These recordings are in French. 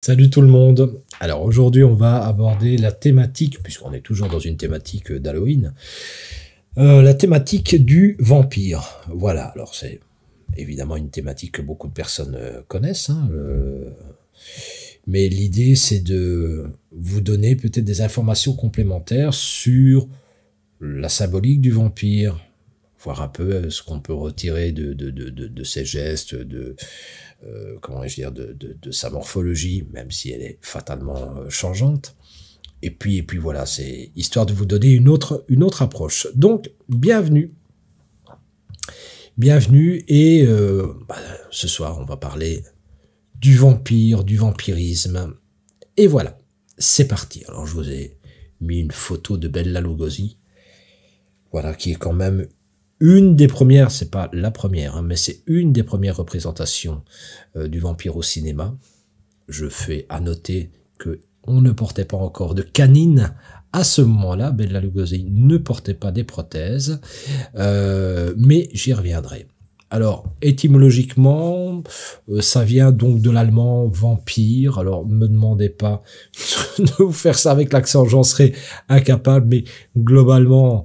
Salut tout le monde. Alors aujourd'hui on va aborder la thématique, puisqu'on est toujours dans une thématique d'Halloween, la thématique du vampire. Voilà, alors c'est évidemment une thématique que beaucoup de personnes connaissent, hein, mais l'idée c'est de vous donner peut-être des informations complémentaires sur la symbolique du vampire, voir un peu ce qu'on peut retirer de ses gestes, comment vais-je dire, de sa morphologie, même si elle est fatalement changeante. Et puis voilà, c'est histoire de vous donner une autre approche. Donc, bienvenue. Bienvenue, et ce soir, on va parler du vampire, du vampirisme. Et voilà, c'est parti. Alors, je vous ai mis une photo de Bela Lugosi, voilà, qui est quand même une des premières, c'est pas la première, hein, mais c'est une des premières représentations du vampire au cinéma. Je fais à noter que on ne portait pas encore de canine à ce moment-là. Bela Lugosi ne portait pas des prothèses, mais j'y reviendrai. Alors, étymologiquement, ça vient donc de l'allemand vampire. Alors, ne me demandez pas de vous faire ça avec l'accent, j'en serais incapable, mais globalement,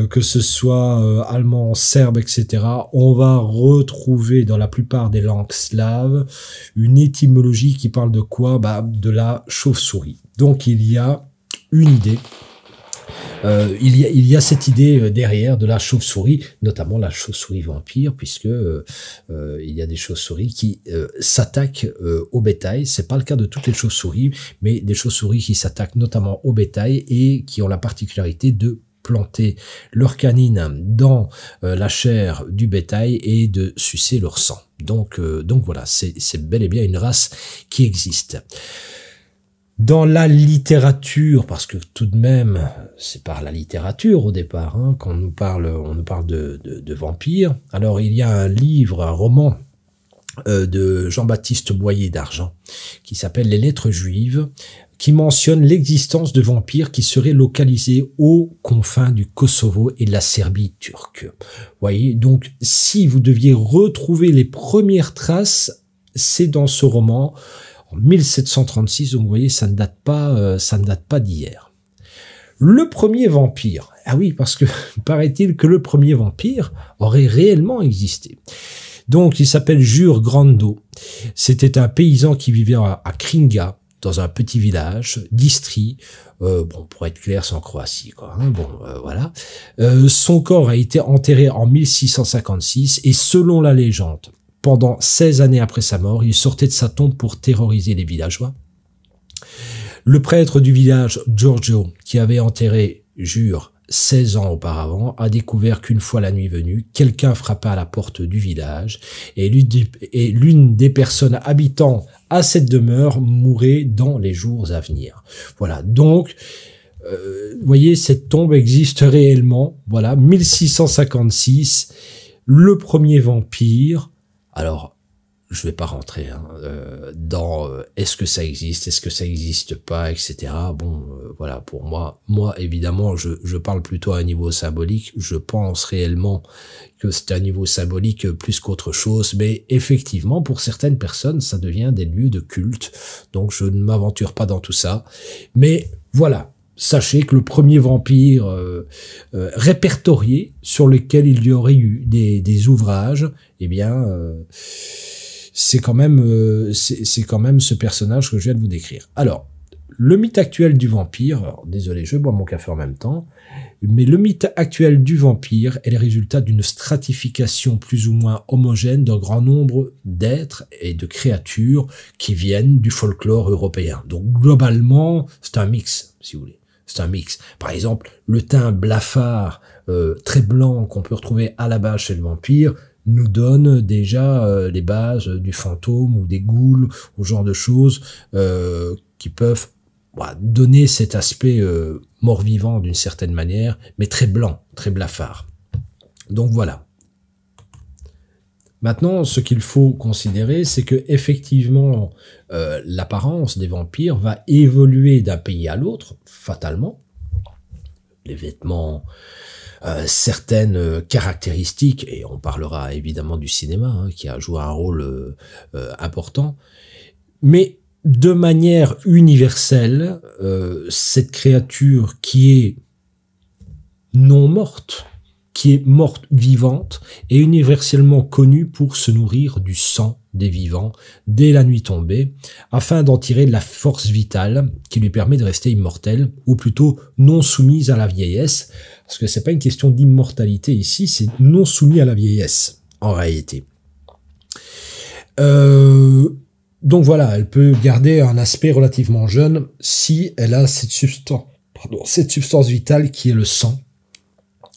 que ce soit allemand, serbe, etc., on va retrouver dans la plupart des langues slaves une étymologie qui parle de quoi? De la chauve-souris. Donc il y a une idée, il y a cette idée derrière de la chauve-souris, notamment la chauve-souris vampire, puisque il y a des chauves-souris qui s'attaquent au bétail. C'est pas le cas de toutes les chauves-souris, mais des chauves-souris qui s'attaquent notamment au bétail et qui ont la particularité de planter leurs canines dans la chair du bétail et de sucer leur sang. Donc voilà, c'est bel et bien une race qui existe. Dans la littérature, parce que tout de même, c'est par la littérature au départ, hein, qu'on nous parle, on nous parle de vampires. Alors il y a un livre, un roman de Jean-Baptiste Boyer d'Argent qui s'appelle Les Lettres juives, qui mentionne l'existence de vampires qui seraient localisés aux confins du Kosovo et de la Serbie turque. Vous voyez, donc si vous deviez retrouver les premières traces, c'est dans ce roman en 1736. Donc vous voyez, ça ne date pas d'hier. Le premier vampire, ah oui, parce que paraît-il que le premier vampire aurait réellement existé. Donc il s'appelle Jure Grando. C'était un paysan qui vivait à Kringa, dans un petit village d'Istrie, bon, pour être clair, c'est en Croatie, quoi, hein, bon, voilà. Son corps a été enterré en 1656, et selon la légende, pendant 16 années après sa mort, il sortait de sa tombe pour terroriser les villageois. Le prêtre du village, Giorgio, qui avait enterré Jure 16 ans auparavant, a découvert qu'une fois la nuit venue, quelqu'un frappa à la porte du village, et l'une des personnes habitant à cette demeure mourrait dans les jours à venir. Voilà, donc, vous voyez, cette tombe existe réellement. Voilà, 1656, le premier vampire. Alors, je vais pas rentrer dans est-ce que ça existe pas, etc. Bon, voilà, pour moi évidemment, je parle plutôt à un niveau symbolique. Je pense réellement que c'est un niveau symbolique plus qu'autre chose, mais effectivement, pour certaines personnes, ça devient des lieux de culte. Donc, je ne m'aventure pas dans tout ça. Mais voilà, sachez que le premier vampire répertorié, sur lequel il y aurait eu des ouvrages, eh bien, c'est quand même ce personnage que je viens de vous décrire. Alors, le mythe actuel du vampire, alors, désolé, je bois mon café en même temps, mais le mythe actuel du vampire est le résultat d'une stratification plus ou moins homogène d'un grand nombre d'êtres et de créatures qui viennent du folklore européen. Donc globalement, c'est un mix, si vous voulez. C'est un mix. Par exemple, le teint blafard, très blanc qu'on peut retrouver à la base chez le vampire, nous donne déjà les bases du fantôme ou des ghouls, ou genre de choses qui peuvent donner cet aspect mort-vivant d'une certaine manière, mais très blanc, très blafard. Donc voilà. Maintenant, ce qu'il faut considérer, c'est que effectivement, l'apparence des vampires va évoluer d'un pays à l'autre, fatalement. Les vêtements, certaines caractéristiques, et on parlera évidemment du cinéma, hein, qui a joué un rôle important, mais de manière universelle, cette créature qui est non morte, qui est morte vivante, est universellement connue pour se nourrir du sang des vivants dès la nuit tombée, afin d'en tirer de la force vitale qui lui permet de rester immortelle, ou plutôt non soumise à la vieillesse, parce que c'est pas une question d'immortalité ici, c'est non soumis à la vieillesse, en réalité. Donc voilà, elle peut garder un aspect relativement jeune si elle a cette substance vitale qui est le sang.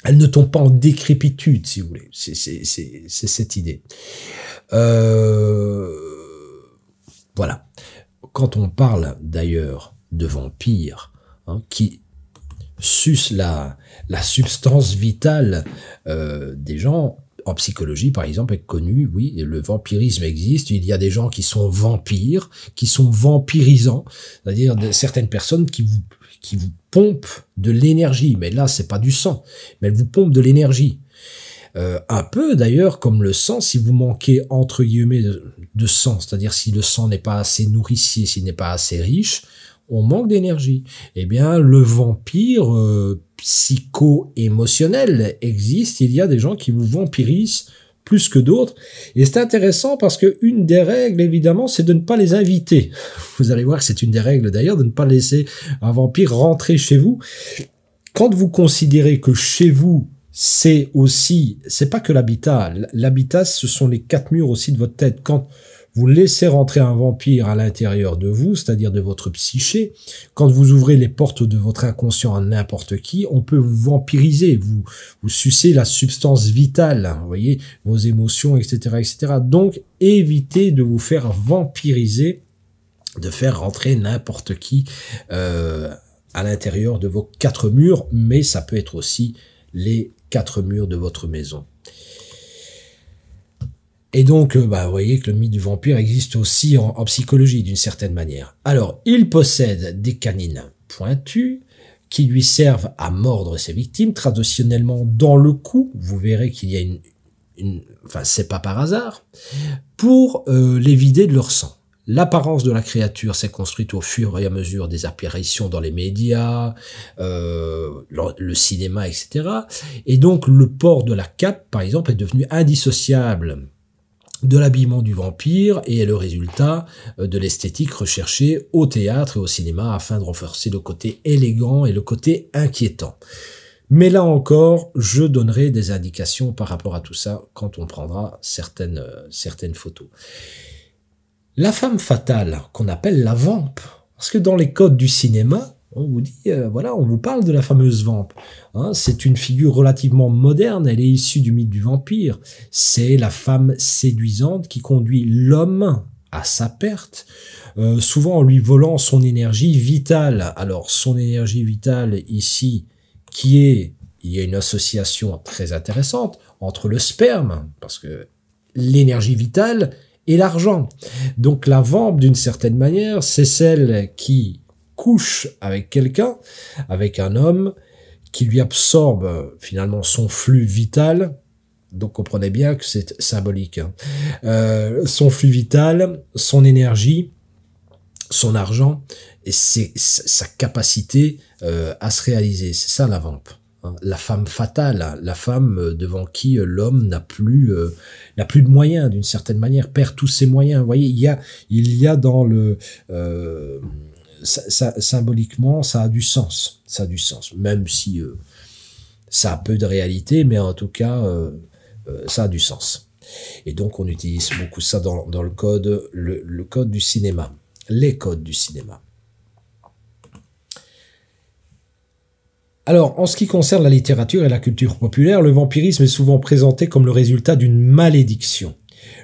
Elle ne tombe pas en décrépitude, si vous voulez. C'est cette idée. Voilà. Quand on parle d'ailleurs de vampires, hein, qui sucent la substance vitale des gens, en psychologie, par exemple, est connu, oui, le vampirisme existe. Il y a des gens qui sont vampires, qui sont vampirisants, c'est-à-dire certaines personnes qui vous pompent de l'énergie. Mais là, c'est pas du sang, mais elles vous pompent de l'énergie. Un peu d'ailleurs comme le sang, si vous manquez entre guillemets de sang, c'est-à-dire si le sang n'est pas assez nourricier, s'il n'est pas assez riche, on manque d'énergie. Eh bien, le vampire psycho-émotionnel existe. Il y a des gens qui vous vampirisent plus que d'autres. Et c'est intéressant parce que une des règles, évidemment, c'est de ne pas les inviter. Vous allez voir que c'est une des règles d'ailleurs, de ne pas laisser un vampire rentrer chez vous. Quand vous considérez que chez vous, c'est pas que l'habitat. L'habitat, ce sont les 4 murs aussi de votre tête. Quand vous laissez rentrer un vampire à l'intérieur de vous, c'est-à-dire de votre psyché, quand vous ouvrez les portes de votre inconscient à n'importe qui, on peut vous vampiriser, vous sucer la substance vitale, vous voyez, vos émotions, etc., etc. Donc, évitez de vous faire vampiriser, de faire rentrer n'importe qui à l'intérieur de vos 4 murs, mais ça peut être aussi les 4 murs de votre maison. Et donc, vous voyez que le mythe du vampire existe aussi en psychologie d'une certaine manière. Alors, il possède des canines pointues qui lui servent à mordre ses victimes, traditionnellement dans le cou. Vous verrez qu'il y a enfin, c'est pas par hasard, pour les vider de leur sang. L'apparence de la créature s'est construite au fur et à mesure des apparitions dans les médias, le cinéma, etc. Et donc, le port de la cape, par exemple, est devenu indissociable de l'habillement du vampire et est le résultat de l'esthétique recherchée au théâtre et au cinéma afin de renforcer le côté élégant et le côté inquiétant. Mais là encore, je donnerai des indications par rapport à tout ça quand on prendra certaines photos. La femme fatale, qu'on appelle la vampe, parce que dans les codes du cinéma, on vous dit, voilà, on vous parle de la fameuse vampe. Hein, c'est une figure relativement moderne, elle est issue du mythe du vampire. C'est la femme séduisante qui conduit l'homme à sa perte, souvent en lui volant son énergie vitale. Alors, son énergie vitale ici, il y a une association très intéressante entre le sperme, parce que l'énergie vitale et l'argent. Donc, la vampe, d'une certaine manière, c'est celle qui couche avec quelqu'un, avec un homme, qui lui absorbe finalement son flux vital. Donc comprenez bien que c'est symbolique. Hein. Son flux vital, son énergie, son argent, et c'est sa capacité à se réaliser. C'est ça la vampe. Hein. La femme fatale, la femme devant qui l'homme n'a plus de moyens, d'une certaine manière, perd tous ses moyens. Vous voyez, il y a dans le symboliquement, ça a du sens. Ça a du sens, même si ça a peu de réalité, mais en tout cas, ça a du sens. Et donc, on utilise beaucoup ça dans le code, le code du cinéma, les codes du cinéma. Alors, en ce qui concerne la littérature et la culture populaire, le vampirisme est souvent présenté comme le résultat d'une malédiction.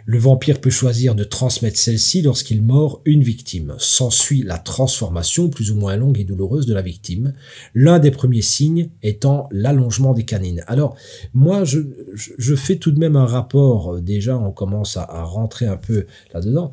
Le vampire peut choisir de transmettre celle-ci lorsqu'il mord une victime. S'ensuit la transformation plus ou moins longue et douloureuse de la victime, l'un des premiers signes étant l'allongement des canines. Alors, moi, je fais tout de même un rapport, déjà on commence à rentrer un peu là-dedans,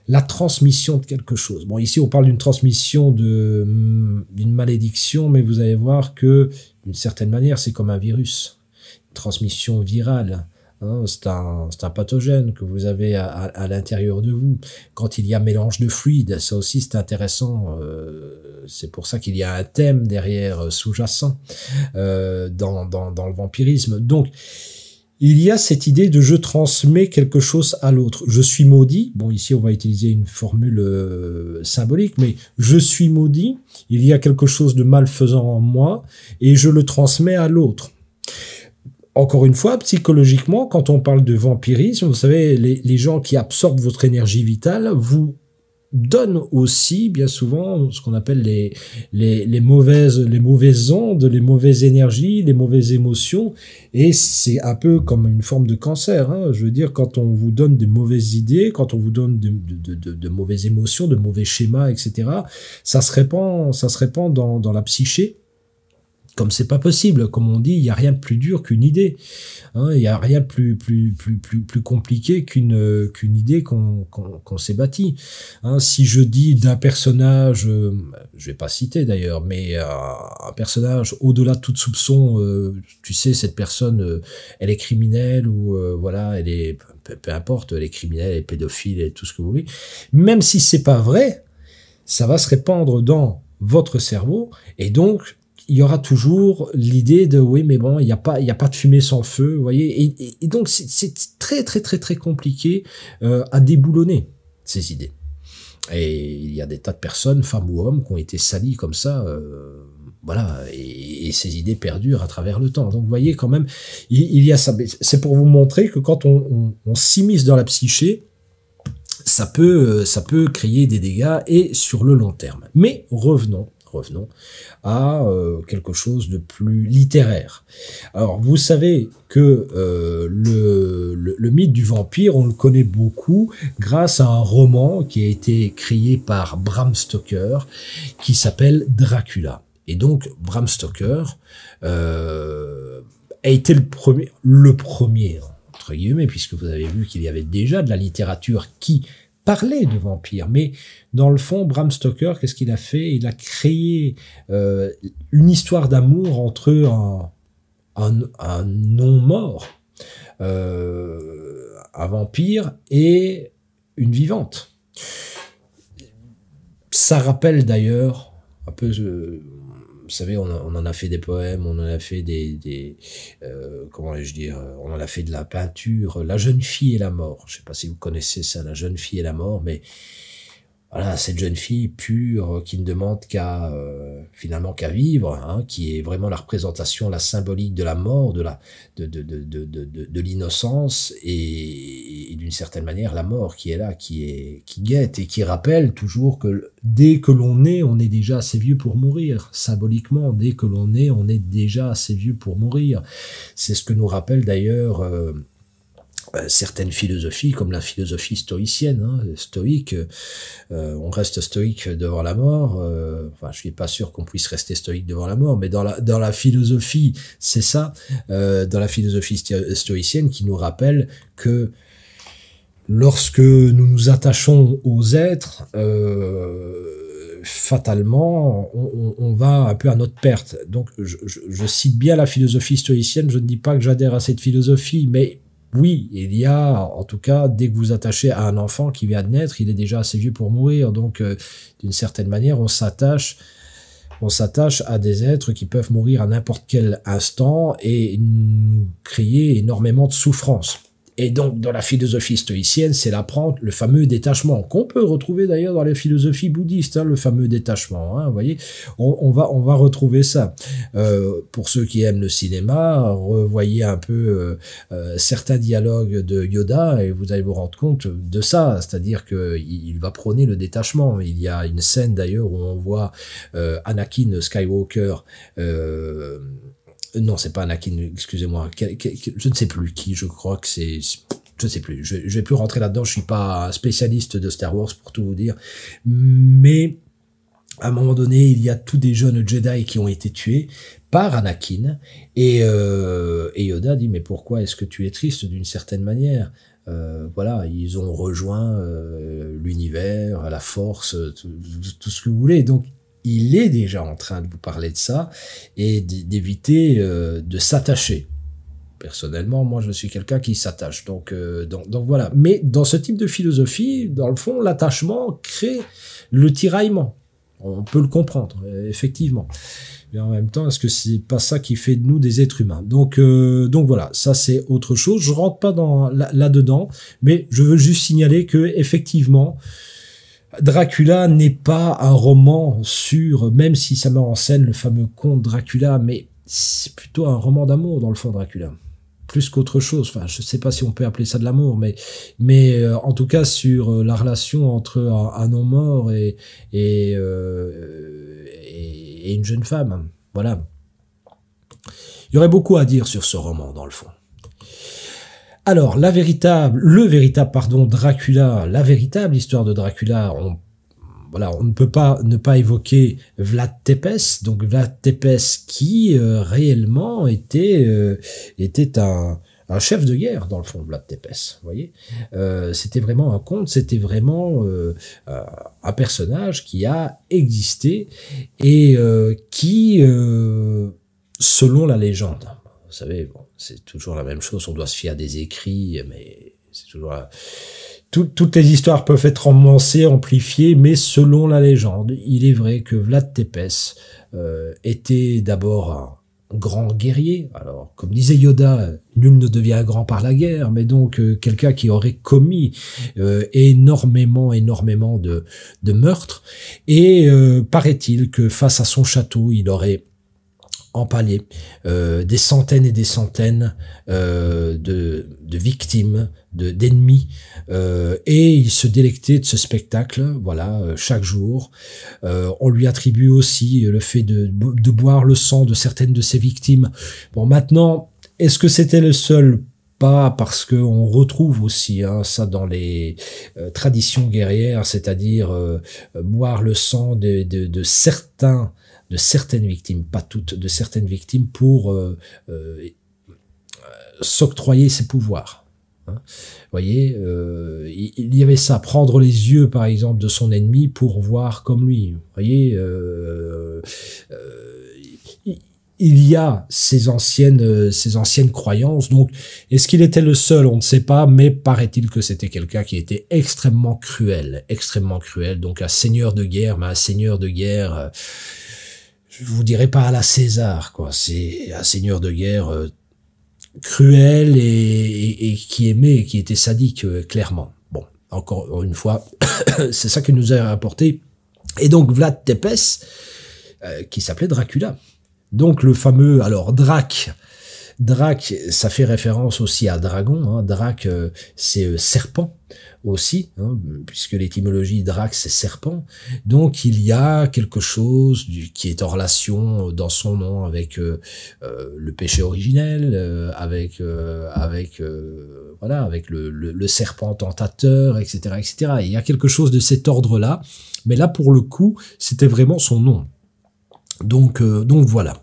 la transmission de quelque chose. Bon, ici on parle d'une transmission d'une malédiction, mais vous allez voir que, d'une certaine manière, c'est comme un virus, une transmission virale. hein, c'est un pathogène que vous avez à l'intérieur de vous. Quand il y a mélange de fluides, ça aussi c'est intéressant. C'est pour ça qu'il y a un thème derrière sous-jacent dans le vampirisme. Donc, il y a cette idée de je transmets quelque chose à l'autre. Je suis maudit. Bon, ici, on va utiliser une formule symbolique, mais je suis maudit. Il y a quelque chose de malfaisant en moi et je le transmets à l'autre. Encore une fois, psychologiquement, quand on parle de vampirisme, vous savez, les gens qui absorbent votre énergie vitale vous donnent aussi, bien souvent, ce qu'on appelle les mauvaises ondes, les mauvaises énergies, les mauvaises émotions, et c'est un peu comme une forme de cancer, hein. Je veux dire, quand on vous donne des mauvaises idées, quand on vous donne de mauvaises émotions, de mauvais schémas, etc., ça se répand dans la psyché. Comme c'est pas possible, comme on dit, il y a rien de plus dur qu'une idée. Hein, il y a rien de plus compliqué qu'une idée qu'on s'est bâtie. Hein, si je dis d'un personnage, je vais pas citer d'ailleurs, mais un personnage au-delà de toute soupçon, tu sais, cette personne, elle est criminelle ou voilà, elle est peu importe, elle est criminelle, elle est pédophile et tout ce que vous voulez. Même si c'est pas vrai, ça va se répandre dans votre cerveau et donc il y aura toujours l'idée de oui mais bon il y a pas de fumée sans feu, vous voyez, et donc c'est très compliqué à déboulonner ces idées. Et il y a des tas de personnes, femmes ou hommes, qui ont été salies comme ça, voilà, et ces idées perdurent à travers le temps. Donc vous voyez quand même, il y a ça. C'est pour vous montrer que quand on s'immisce dans la psyché, ça peut créer des dégâts et sur le long terme. Mais revenons à quelque chose de plus littéraire. Alors, vous savez que le mythe du vampire, on le connaît beaucoup grâce à un roman qui a été créé par Bram Stoker, qui s'appelle Dracula. Et donc, Bram Stoker a été le premier, entre guillemets, puisque vous avez vu qu'il y avait déjà de la littérature qui parlait de vampires, mais dans le fond, Bram Stoker, qu'est-ce qu'il a fait? Il a créé une histoire d'amour entre un non-mort, un vampire et une vivante. Ça rappelle d'ailleurs un peu, vous savez, on en a fait des poèmes, on en a fait comment vais-je dire, on en a fait de la peinture, La jeune fille et la mort. Je sais pas si vous connaissez ça, La jeune fille et la mort, mais voilà, cette jeune fille pure qui ne demande finalement qu'à vivre, hein, qui est vraiment la représentation, la symbolique de la mort, de l'innocence et d'une certaine manière la mort qui est là, qui guette et qui rappelle toujours que dès que l'on est, on est déjà assez vieux pour mourir. Symboliquement, dès que l'on est, on est déjà assez vieux pour mourir. C'est ce que nous rappelle d'ailleurs certaines philosophies, comme la philosophie stoïcienne, hein, stoïque, on reste stoïque devant la mort, enfin je suis pas sûr qu'on puisse rester stoïque devant la mort, mais dans la philosophie, c'est ça, dans la philosophie stoïcienne qui nous rappelle que lorsque nous nous attachons aux êtres, fatalement, on va un peu à notre perte. Donc je cite bien la philosophie stoïcienne, je ne dis pas que j'adhère à cette philosophie, mais oui, il y a, en tout cas, dès que vous attachez à un enfant qui vient de naître, il est déjà assez vieux pour mourir. Donc, d'une certaine manière, on s'attache à des êtres qui peuvent mourir à n'importe quel instant et nous créer énormément de souffrance. Et donc, dans la philosophie stoïcienne, c'est l'apprendre le fameux détachement, qu'on peut retrouver d'ailleurs dans les philosophies bouddhistes, hein, le fameux détachement. Hein, vous voyez, on va retrouver ça. Pour ceux qui aiment le cinéma, revoyez un peu certains dialogues de Yoda et vous allez vous rendre compte de ça, c'est-à-dire qu'il va prôner le détachement. Il y a une scène d'ailleurs où on voit Anakin Skywalker. Non, c'est pas Anakin, excusez-moi. Je ne sais plus qui, je crois que c'est... Je ne sais plus, je vais plus rentrer là-dedans, je suis pas un spécialiste de Star Wars pour tout vous dire. Mais à un moment donné, il y a tous des jeunes Jedi qui ont été tués par Anakin. Et Yoda dit, mais pourquoi est-ce que tu es triste d'une certaine manière? Voilà, ils ont rejoint l'univers, la force, tout ce que vous voulez. Donc, il est déjà en train de vous parler de ça et d'éviter de s'attacher. personnellement, moi, je suis quelqu'un qui s'attache. Donc voilà. Mais dans ce type de philosophie, dans le fond, l'attachement crée le tiraillement. On peut le comprendre, effectivement. Mais en même temps, est-ce que c'est pas ça qui fait de nous des êtres humains? Donc voilà, ça c'est autre chose. Je rentre pas dans là-dedans, mais je veux juste signaler que effectivement, Dracula n'est pas un roman sur, même si ça met en scène le fameux conte Dracula, mais c'est plutôt un roman d'amour dans le fond, Dracula. Plus qu'autre chose. Enfin, je sais pas si on peut appeler ça de l'amour, mais en tout cas sur la relation entre un homme mort et une jeune femme. Voilà. Il y aurait beaucoup à dire sur ce roman dans le fond. Alors, le véritable Dracula, la véritable histoire de Dracula, on ne peut pas ne pas évoquer Vlad Tepes. Donc Vlad Tepes qui réellement était un chef de guerre dans le fond, Vlad Tepes. Vous voyez, c'était vraiment un conte, c'était vraiment un personnage qui a existé et qui, selon la légende, vous savez, bon, c'est toujours la même chose, on doit se fier à des écrits, mais c'est toujours... Toutes les histoires peuvent être romancées, amplifiées, mais selon la légende, il est vrai que Vlad Tepes était d'abord un grand guerrier. Alors, comme disait Yoda, nul ne devient grand par la guerre, mais donc quelqu'un qui aurait commis énormément de meurtres. Et paraît-il que face à son château, il aurait empalé des centaines et des centaines de victimes, d'ennemis, et il se délectait de ce spectacle, voilà, chaque jour. On lui attribue aussi le fait de boire le sang de certaines de ses victimes. Bon, maintenant, est-ce que c'était le seul? Pas, parce que on retrouve aussi ça dans les traditions guerrières, c'est-à-dire boire le sang de certaines victimes, pas toutes, de certaines victimes pour s'octroyer ses pouvoirs. Vous voyez, il y avait ça, prendre les yeux par exemple de son ennemi pour voir comme lui. Vous voyez, il y a ces anciennes croyances. Donc, est-ce qu'il était le seul? On ne sait pas, mais paraît-il que c'était quelqu'un qui était extrêmement cruel. Donc un seigneur de guerre, mais un seigneur de guerre, je vous dirais pas à la César, quoi. C'est un seigneur de guerre cruel et qui aimait, qui était sadique, clairement. Bon, encore une fois, c'est ça qui nous a rapporté. Et donc Vlad Tepes, qui s'appelait Dracula. Donc le fameux, alors Drac, ça fait référence aussi à dragon, Drac c'est serpent aussi, puisque l'étymologie Drac c'est serpent. Donc il y a quelque chose qui est en relation dans son nom avec le péché originel, avec le serpent tentateur, etc., etc. Il y a quelque chose de cet ordre-là, mais là pour le coup c'était vraiment son nom. Donc voilà.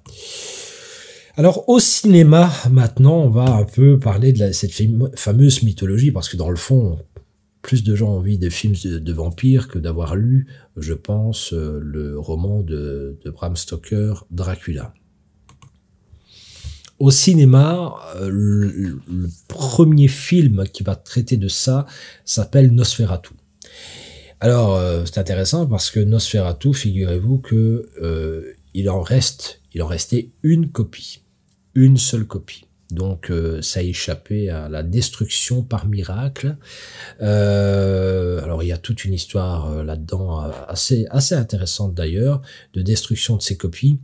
Alors au cinéma, maintenant, on va un peu parler de cette fameuse mythologie, parce que dans le fond, plus de gens ont envie de films de vampires que d'avoir lu, je pense, le roman de Bram Stoker, Dracula. Au cinéma, le premier film qui va traiter de ça s'appelle Nosferatu. Alors, c'est intéressant parce que Nosferatu, figurez-vous que il en restait une copie, une seule copie. Donc ça a échappé à la destruction par miracle. Alors il y a toute une histoire là-dedans assez intéressante d'ailleurs, de destruction de ces copies.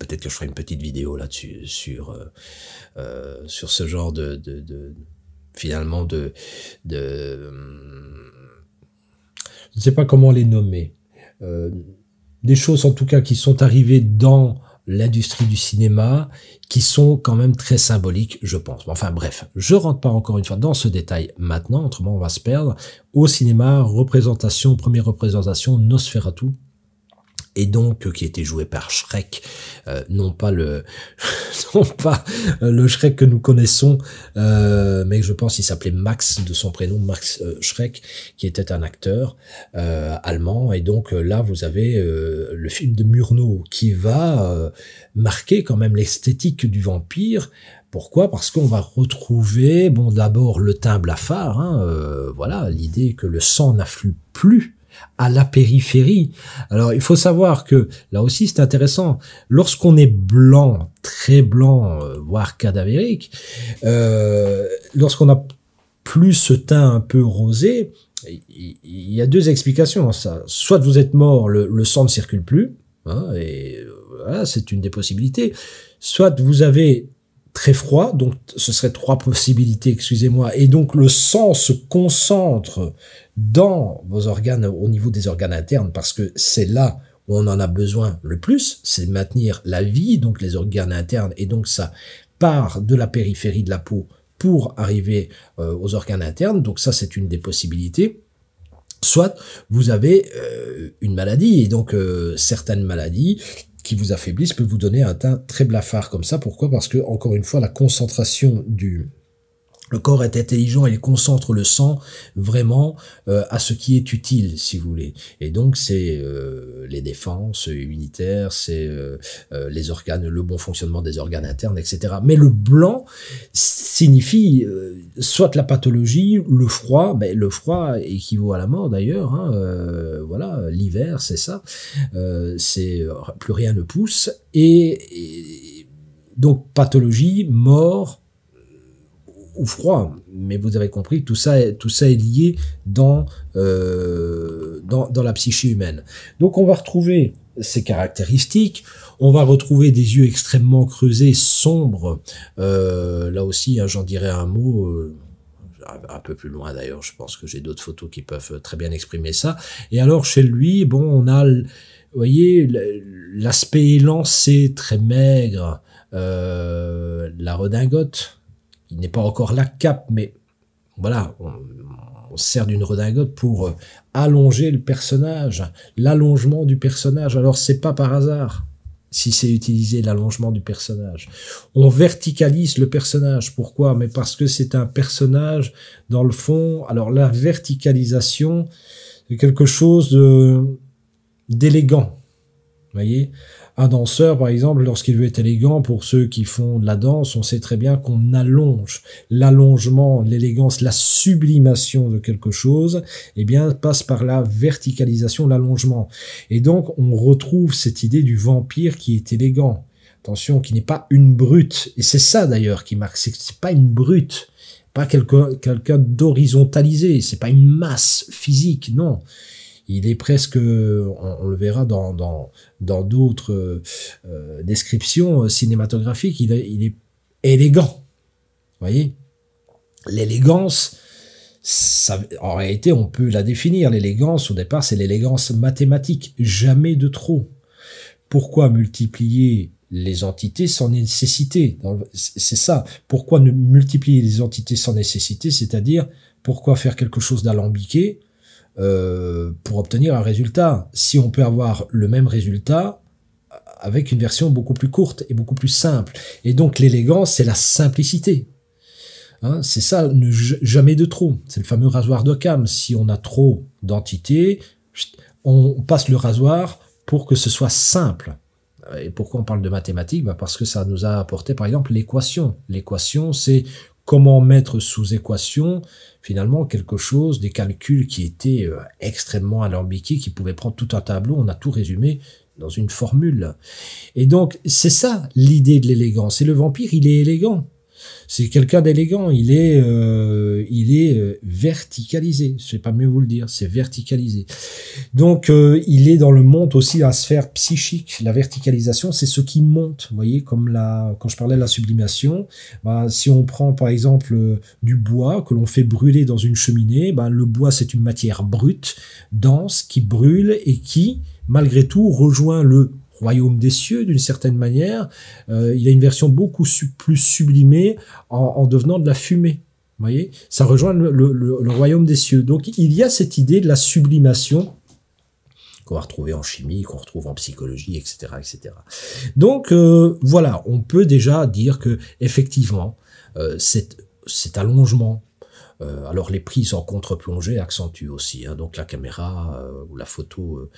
Peut-être que je ferai une petite vidéo là-dessus sur ce genre finalement je ne sais pas comment les nommer. Des choses en tout cas qui sont arrivées dans l'industrie du cinéma, qui sont quand même très symboliques, je pense. Enfin bref, je rentre pas encore une fois dans ce détail maintenant, autrement on va se perdre. Au cinéma, première représentation, Nosferatu. et donc qui était joué par Shrek, non pas le non pas le Shrek que nous connaissons, mais je pense qu'il s'appelait Max de son prénom, Max Schreck, qui était un acteur allemand. Et donc là vous avez le film de Murnau qui va marquer quand même l'esthétique du vampire. Pourquoi? Parce qu'on va retrouver, bon, d'abord le teint blafard, hein, voilà, l'idée que le sang n'afflue plus à la périphérie. Alors, il faut savoir que, là aussi, c'est intéressant, lorsqu'on est blanc, très blanc, voire cadavérique, lorsqu'on a plus ce teint un peu rosé, il y a deux explications à ça. Soit vous êtes mort, le sang ne circule plus, hein, et voilà, c'est une des possibilités. Soit vous avez très froid, donc ce serait trois possibilités, excusez-moi, et donc le sang se concentre dans vos organes, au niveau des organes internes, parce que c'est là où on en a besoin le plus, c'est maintenir la vie, donc les organes internes, et donc ça part de la périphérie de la peau pour arriver aux organes internes, donc ça c'est une des possibilités. Soit vous avez une maladie, et donc certaines maladies qui vous affaiblissent peuvent vous donner un teint très blafard comme ça. Pourquoi? Parce que, encore une fois, la concentration le corps est intelligent et il concentre le sang vraiment à ce qui est utile, si vous voulez. Et donc, c'est les défenses immunitaires, c'est les organes, le bon fonctionnement des organes internes, etc. Mais le blanc signifie soit la pathologie, le froid, ben, le froid équivaut à la mort d'ailleurs, hein, voilà, l'hiver, c'est ça, c'est plus rien ne pousse, et donc pathologie, mort, ou froid, mais vous avez compris, tout ça est lié dans la psyché humaine. Donc on va retrouver ces caractéristiques, on va retrouver des yeux extrêmement creusés, sombres, là aussi, hein, j'en dirai un mot, un peu plus loin d'ailleurs, je pense que j'ai d'autres photos qui peuvent très bien exprimer ça. Et alors chez lui, bon, on a, vous voyez, l'aspect élancé, très maigre, la redingote. Il n'est pas encore la cape, mais voilà, on sert d'une redingote pour allonger le personnage, l'allongement du personnage. Alors c'est pas par hasard si c'est utilisé l'allongement du personnage. On verticalise le personnage. Pourquoi? Mais parce que c'est un personnage dans le fond. Alors la verticalisation, c'est quelque chose d'élégant. Vous voyez? Un danseur, par exemple, lorsqu'il veut être élégant, pour ceux qui font de la danse, on sait très bien qu'on allonge. L'allongement, l'élégance, la sublimation de quelque chose, eh bien, passe par la verticalisation, l'allongement. Et donc, on retrouve cette idée du vampire qui est élégant. Attention, qui n'est pas une brute. Et c'est ça, d'ailleurs, qui marque, c'est que c'est pas une brute, pas quelqu'un d'horizontalisé, c'est pas une masse physique, non. Il est presque, on le verra dans d'autres descriptions cinématographiques, il est élégant. Vous voyez? L'élégance, en réalité, on peut la définir. L'élégance, au départ, c'est l'élégance mathématique. Jamais de trop. Pourquoi multiplier les entités sans nécessité? C'est ça. Pourquoi ne multiplier les entités sans nécessité? C'est-à-dire, pourquoi faire quelque chose d'alambiqué pour obtenir un résultat, si on peut avoir le même résultat avec une version beaucoup plus courte et beaucoup plus simple. Et donc l'élégance, c'est la simplicité. Hein, c'est ça, jamais de trop. C'est le fameux rasoir d'Occam. Si on a trop d'entités, on passe le rasoir pour que ce soit simple. Et pourquoi on parle de mathématiques? Parce que ça nous a apporté, par exemple, l'équation. L'équation, c'est comment mettre sous équation, finalement, quelque chose, des calculs qui étaient extrêmement alambiqués, qui pouvaient prendre tout un tableau, on a tout résumé dans une formule. Et donc, c'est ça l'idée de l'élégance. Et le vampire, il est élégant. C'est quelqu'un d'élégant, il est verticalisé, je sais pas mieux vous le dire, c'est verticalisé. Donc il est dans le monde aussi la sphère psychique. La verticalisation, c'est ce qui monte, vous voyez, comme quand je parlais de la sublimation, si on prend par exemple du bois que l'on fait brûler dans une cheminée, le bois c'est une matière brute, dense, qui brûle et qui, malgré tout, rejoint le royaume des cieux d'une certaine manière. Il a une version beaucoup plus sublimée en devenant de la fumée. Vous voyez, ça rejoint le royaume des cieux. Donc il y a cette idée de la sublimation qu'on va retrouver en chimie, qu'on retrouve en psychologie, etc., etc. Donc voilà, on peut déjà dire que effectivement cet allongement, alors les prises en contre-plongée accentuent aussi, hein, donc la caméra ou la photo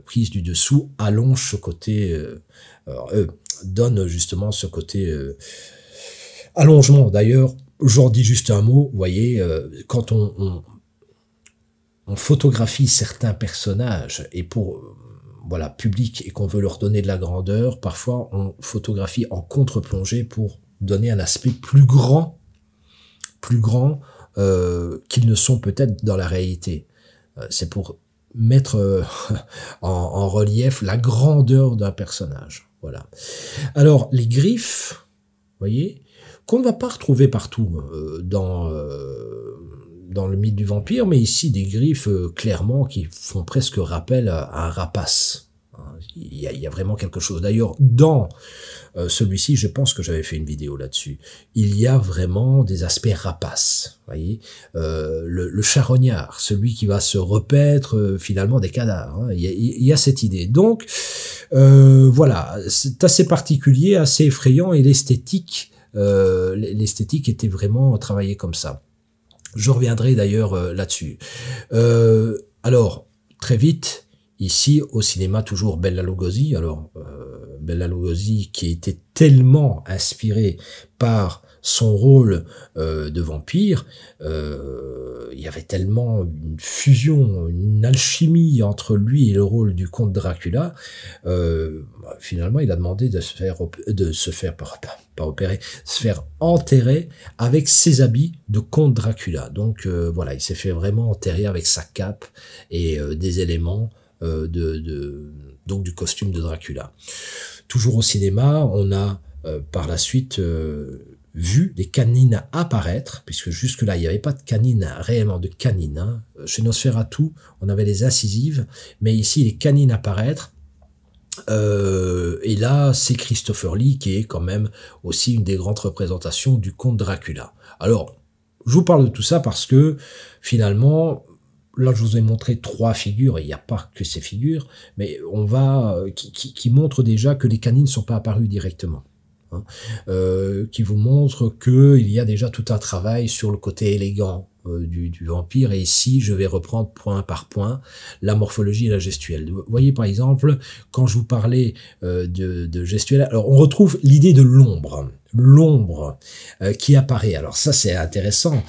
prise du dessous allonge ce côté, donne justement ce côté allongement. D'ailleurs, j'en dis juste un mot, vous voyez, quand on photographie certains personnages et pour voilà public et qu'on veut leur donner de la grandeur, parfois on photographie en contre-plongée pour donner un aspect plus grand qu'ils ne sont peut-être dans la réalité. C'est pour mettre en relief la grandeur d'un personnage. Voilà. Alors les griffes, vous voyez, qu'on ne va pas retrouver partout dans le mythe du vampire, mais ici des griffes clairement qui font presque rappel à un rapace. Il y a vraiment quelque chose. D'ailleurs, dans celui-ci, je pense que j'avais fait une vidéo là-dessus. Il y a vraiment des aspects rapaces. Voyez, le charognard, celui qui va se repaître finalement des cadavres. Hein. Il y a cette idée. Donc, voilà, c'est assez particulier, assez effrayant, et l'esthétique était vraiment travaillée comme ça. Je reviendrai d'ailleurs là-dessus. Alors, très vite, ici, au cinéma, toujours Bela Lugosi. Alors, Bela Lugosi qui a été tellement inspiré par son rôle de vampire, il y avait tellement une fusion, une alchimie entre lui et le rôle du comte Dracula. Finalement, il a demandé de se faire enterrer avec ses habits de comte Dracula. Donc voilà, il s'est fait vraiment enterrer avec sa cape et des éléments donc du costume de Dracula. Toujours au cinéma, on a par la suite vu des canines apparaître, puisque jusque-là, il n'y avait pas de canines, réellement de canines. Hein. Chez Nosferatu, on avait les incisives, mais ici, les canines apparaître. Et là, c'est Christopher Lee qui est quand même aussi une des grandes représentations du comte Dracula. Alors, je vous parle de tout ça parce que, finalement, là, je vous ai montré 3 figures, et il n'y a pas que ces figures, mais on va qui montrent déjà que les canines ne sont pas apparues directement. Hein, qui vous montre qu'il y a déjà tout un travail sur le côté élégant du vampire, et ici je vais reprendre point par point la morphologie et la gestuelle. Vous voyez par exemple, quand je vous parlais de gestuelle, alors on retrouve l'idée de l'ombre qui apparaît. Alors ça c'est intéressant,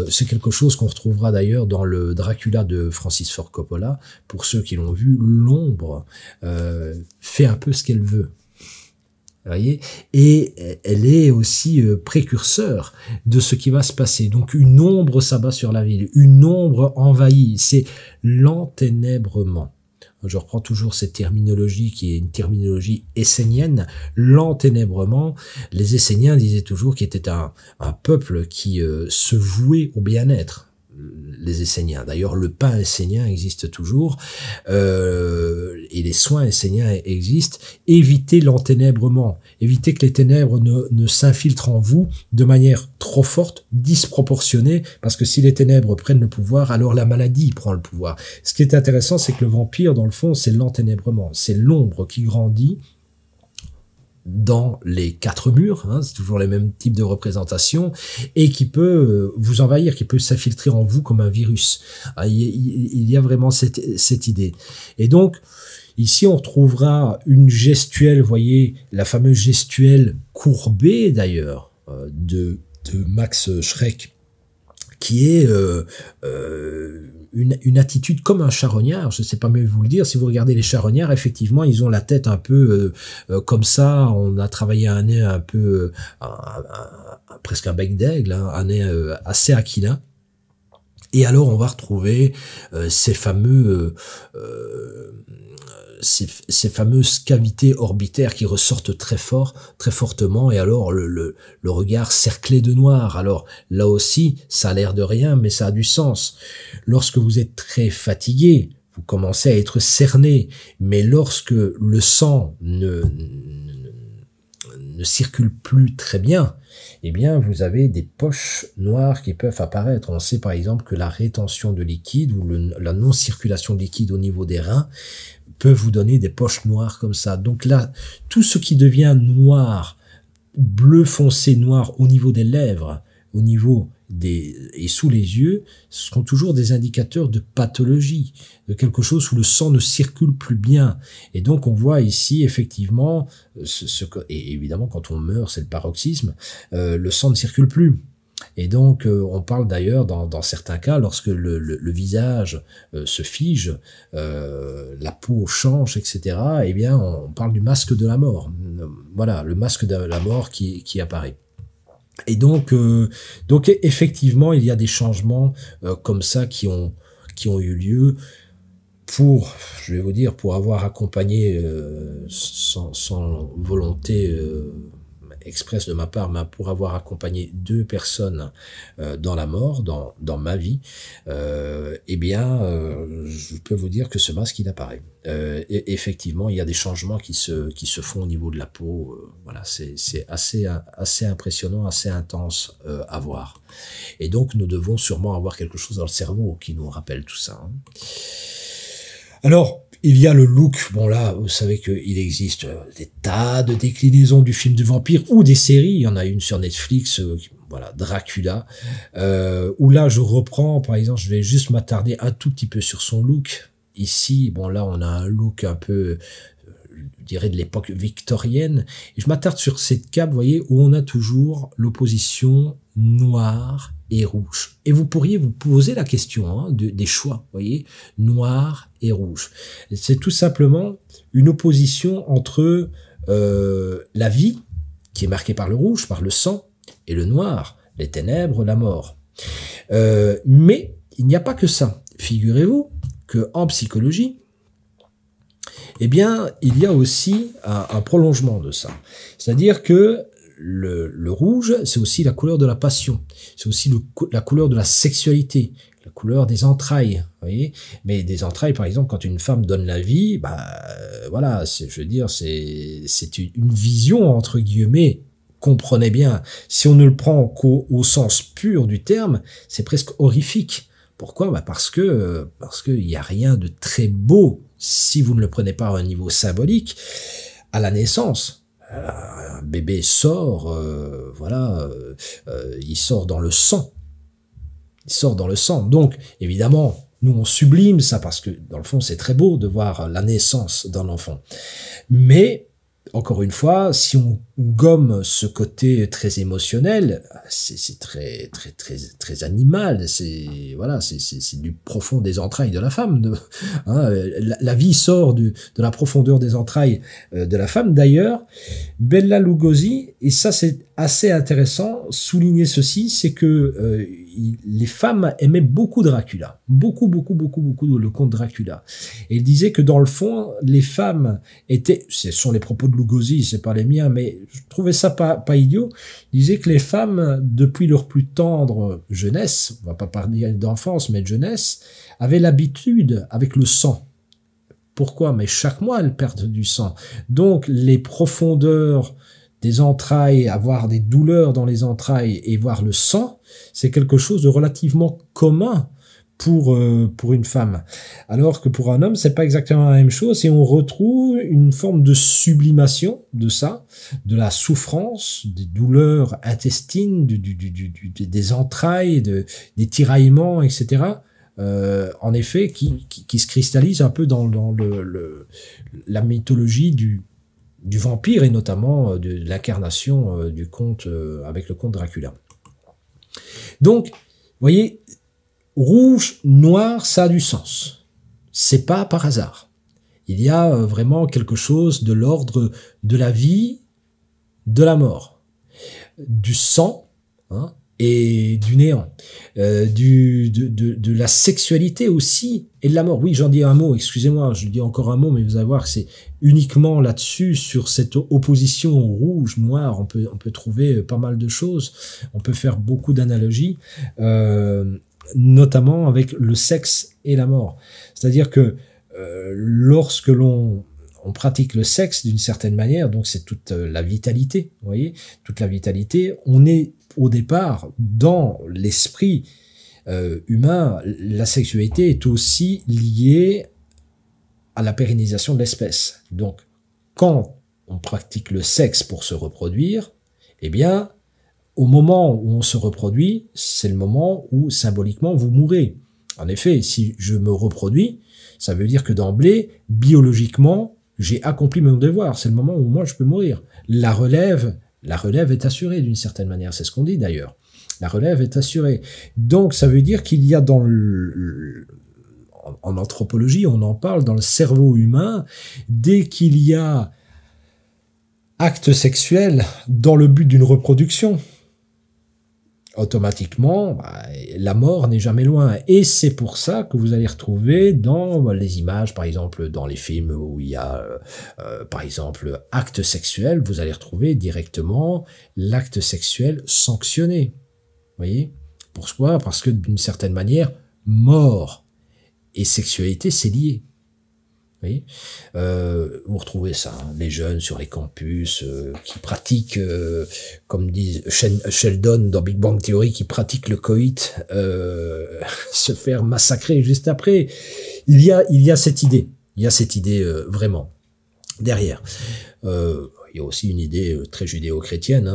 c'est quelque chose qu'on retrouvera d'ailleurs dans le Dracula de Francis Ford Coppola. Pour ceux qui l'ont vu, l'ombre fait un peu ce qu'elle veut. Vous voyez, et elle est aussi précurseur de ce qui va se passer. Donc une ombre s'abat sur la ville, une ombre envahit, c'est l'enténèbrement. Je reprends toujours cette terminologie qui est une terminologie essénienne, l'enténèbrement. Les Esséniens disaient toujours qu'ils étaient un peuple qui se vouait au bien-être. Les Esséniens. D'ailleurs, le pain essénien existe toujours et les soins esséniens existent. Évitez l'enténèbrement. Évitez que les ténèbres ne s'infiltrent en vous de manière trop forte, disproportionnée, parce que si les ténèbres prennent le pouvoir, alors la maladie prend le pouvoir. Ce qui est intéressant, c'est que le vampire, dans le fond, c'est l'enténèbrement. C'est l'ombre qui grandit dans les 4 murs, hein, c'est toujours les mêmes types de représentations, et qui peut vous envahir, qui peut s'infiltrer en vous comme un virus. Il y a vraiment cette idée. Et donc, ici, on retrouvera une gestuelle, vous voyez, la fameuse gestuelle courbée, d'ailleurs, de Max Schreck, qui est une attitude comme un charognard, je ne sais pas mieux vous le dire. Si vous regardez les charognards, effectivement, ils ont la tête un peu comme ça. On a travaillé un nez un peu, presque un bec d'aigle, hein, un nez assez aquilin. Et alors, on va retrouver ces fameuses cavités orbitaires qui ressortent très fortement, et alors le regard cerclé de noir. Alors là aussi, ça a l'air de rien, mais ça a du sens. Lorsque vous êtes très fatigué, vous commencez à être cerné, mais lorsque le sang ne circulent plus très bien, eh bien, vous avez des poches noires qui peuvent apparaître. On sait par exemple que la rétention de liquide ou la non-circulation de liquide au niveau des reins peut vous donner des poches noires comme ça. Donc là, tout ce qui devient noir, bleu foncé noir au niveau des lèvres, au niveau et sous les yeux, ce seront toujours des indicateurs de pathologie, de quelque chose où le sang ne circule plus bien. Et donc on voit ici effectivement, et évidemment quand on meurt, c'est le paroxysme, le sang ne circule plus. Et donc on parle d'ailleurs dans certains cas, lorsque le visage se fige, la peau change, etc., eh bien on parle du masque de la mort. Voilà, le masque de la mort qui apparaît. Et donc effectivement, il y a des changements comme ça qui ont eu lieu je vais vous dire, pour avoir accompagné sans volonté express de ma part, mais pour avoir accompagné 2 personnes dans la mort, dans ma vie, eh bien, je peux vous dire que ce masque, il apparaît. Et effectivement, il y a des changements qui se font au niveau de la peau. Voilà, c'est assez impressionnant, assez intense à voir. Et donc, nous devons sûrement avoir quelque chose dans le cerveau qui nous rappelle tout ça. Hein. Alors, il y a le look. Bon là, vous savez qu'il existe des tas de déclinaisons du film du vampire ou des séries. Il y en a une sur Netflix, voilà, Dracula, où là je reprends, par exemple, je vais juste m'attarder un tout petit peu sur son look. Ici, bon là on a un look un peu, je dirais de l'époque victorienne. Et je m'attarde sur cette cape, vous voyez, où on a toujours l'opposition noire et rouge. Et vous pourriez vous poser la question hein, des choix, vous voyez, noir et rouge. C'est tout simplement une opposition entre la vie, qui est marquée par le rouge, par le sang, et le noir, les ténèbres, la mort. Mais il n'y a pas que ça. Figurez-vous que en psychologie, eh bien, il y a aussi un prolongement de ça. C'est-à-dire que le rouge, c'est aussi la couleur de la passion, c'est aussi la couleur de la sexualité, la couleur des entrailles, vous voyez. Mais des entrailles, par exemple, quand une femme donne la vie, voilà, je veux dire, c'est une vision entre guillemets. Comprenez bien, si on ne le prend qu'au sens pur du terme, c'est presque horrifique. Pourquoi? Parce que il n'y a rien de très beau si vous ne le prenez pas à un niveau symbolique à la naissance. Un bébé sort, il sort dans le sang. Il sort dans le sang. Donc, évidemment, nous on sublime ça parce que dans le fond c'est très beau de voir la naissance d'un enfant. Mais encore une fois, si on gomme ce côté très émotionnel, c'est très animal. C'est voilà, c'est du profond des entrailles de la femme. La vie sort de la profondeur des entrailles de la femme. D'ailleurs, Bela Lugosi, et ça c'est assez intéressant, souligner ceci, c'est que les femmes aimaient beaucoup Dracula, beaucoup le comte Dracula. Et il disait que dans le fond, les femmes étaient, ce sont les propos de Lugosi, c'est pas les miens, mais je trouvais ça pas idiot. Il disait que les femmes, depuis leur plus tendre jeunesse, on va pas parler d'enfance, mais de jeunesse, avaient l'habitude avec le sang. Pourquoi? Mais chaque mois, elles perdent du sang. Donc, les profondeurs des entrailles, avoir des douleurs dans les entrailles et voir le sang, c'est quelque chose de relativement commun pour une femme. Alors que pour un homme, c'est pas exactement la même chose et on retrouve une forme de sublimation de ça, de la souffrance, des douleurs intestines, des entrailles, des tiraillements, etc. En effet, qui se cristallise un peu dans la mythologie du vampire et notamment de l'incarnation du conte avec le comte Dracula. Donc, vous voyez, rouge, noir, ça a du sens. C'est pas par hasard. Il y a vraiment quelque chose de l'ordre de la vie, de la mort, du sang, hein, et du néant, de la sexualité aussi et de la mort. Oui, j'en dis un mot, excusez-moi, je dis encore un mot, mais vous allez voir que c'est uniquement là-dessus, sur cette opposition rouge-noir, on peut trouver pas mal de choses, on peut faire beaucoup d'analogies, notamment avec le sexe et la mort. C'est-à-dire que lorsque l'on on pratique le sexe d'une certaine manière, donc c'est toute la vitalité, vous voyez, toute la vitalité. On est au départ dans l'esprit humain, la sexualité est aussi liée à la pérennisation de l'espèce. Donc, quand on pratique le sexe pour se reproduire, eh bien, au moment où on se reproduit, c'est le moment où symboliquement vous mourrez. En effet, si je me reproduis, ça veut dire que d'emblée, biologiquement, j'ai accompli mon devoir. C'est le moment où moi je peux mourir. La relève est assurée d'une certaine manière. C'est ce qu'on dit d'ailleurs. La relève est assurée. Donc ça veut dire qu'il y a en anthropologie, on en parle dans le cerveau humain, dès qu'il y a acte sexuel dans le but d'une reproduction, automatiquement, la mort n'est jamais loin. Et c'est pour ça que vous allez retrouver dans les images, par exemple, dans les films où il y a, par exemple, acte sexuel, vous allez retrouver directement l'acte sexuel sanctionné. Vous voyez? Pourquoi? Parce que d'une certaine manière, mort et sexualité, c'est lié. Vous voyez, vous retrouvez ça, hein, les jeunes sur les campus qui pratiquent, comme dit Sheldon dans Big Bang Theory, qui pratiquent le coït, se faire massacrer juste après. Il y a cette idée, vraiment derrière. Il y a aussi une idée très judéo-chrétienne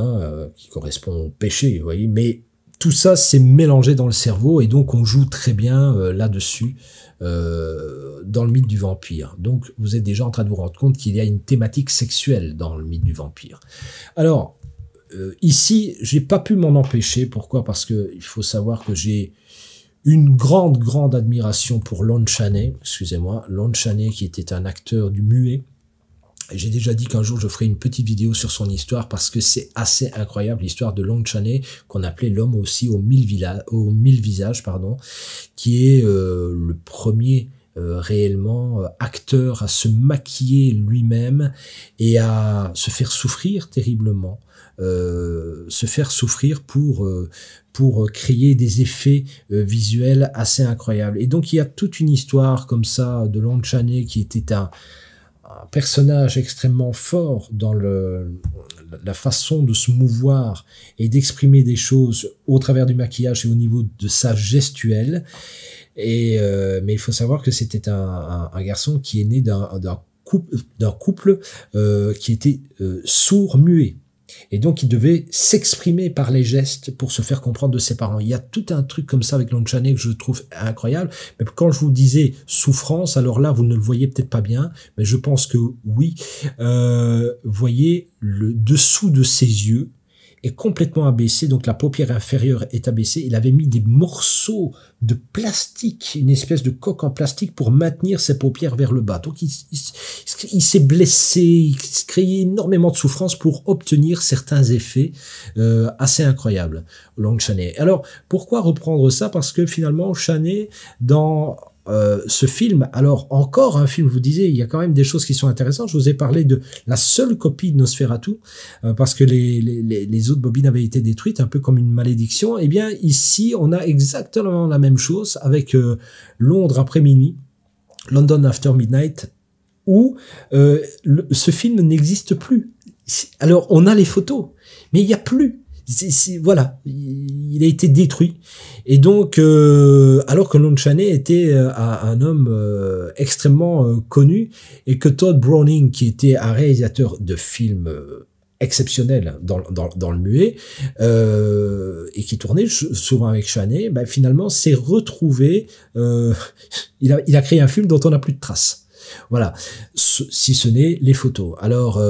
qui correspond au péché, vous voyez, mais tout ça c'est mélangé dans le cerveau et donc on joue très bien là-dessus. Dans le mythe du vampire. Donc vous êtes déjà en train de vous rendre compte qu'il y a une thématique sexuelle dans le mythe du vampire. Alors, ici, j'ai pas pu m'en empêcher. Pourquoi? Parce que il faut savoir que j'ai une grande admiration pour Lon Chaney, excusez-moi, Lon Chaney qui était un acteur du muet. J'ai déjà dit qu'un jour je ferai une petite vidéo sur son histoire parce que c'est assez incroyable l'histoire de Lon Chaney, qu'on appelait l'homme aussi aux mille visages, qui est le premier réellement acteur à se maquiller lui-même et à se faire souffrir terriblement, se faire souffrir pour créer des effets visuels assez incroyables. Et donc il y a toute une histoire comme ça de Lon Chaney qui était un personnage extrêmement fort dans la façon de se mouvoir et d'exprimer des choses au travers du maquillage et au niveau de sa gestuelle. Mais il faut savoir que c'était un garçon qui est né d'un couple qui était sourd-muet. Et donc, il devait s'exprimer par les gestes pour se faire comprendre de ses parents. Il y a tout un truc comme ça avec Lon Chaney que je trouve incroyable. Mais quand je vous disais souffrance, alors là, vous ne le voyez peut-être pas bien, mais je pense que oui. Voyez, le dessous de ses yeux est complètement abaissé, donc la paupière inférieure est abaissée. Il avait mis des morceaux de plastique, une espèce de coque en plastique pour maintenir ses paupières vers le bas. Donc il s'est blessé, il s'est créé énormément de souffrance pour obtenir certains effets assez incroyables. Lon Chaney. Alors pourquoi reprendre ça? Parce que finalement Chaney dans ce film, alors encore un film, je vous disais, il y a quand même des choses qui sont intéressantes. Je vous ai parlé de la seule copie de Nosferatu, parce que les autres bobines avaient été détruites, un peu comme une malédiction. Eh bien, ici, on a exactement la même chose avec Londres après minuit, London After Midnight, où ce film n'existe plus. Alors, on a les photos, mais il n'y a plus. Voilà, il a été détruit. Et donc, alors que Lon Chaney était un homme extrêmement connu, et que Todd Browning, qui était un réalisateur de films exceptionnel dans le muet, et qui tournait souvent avec Chaney, ben finalement s'est retrouvé, il a créé un film dont on n'a plus de traces. Voilà, si ce n'est les photos. Alors,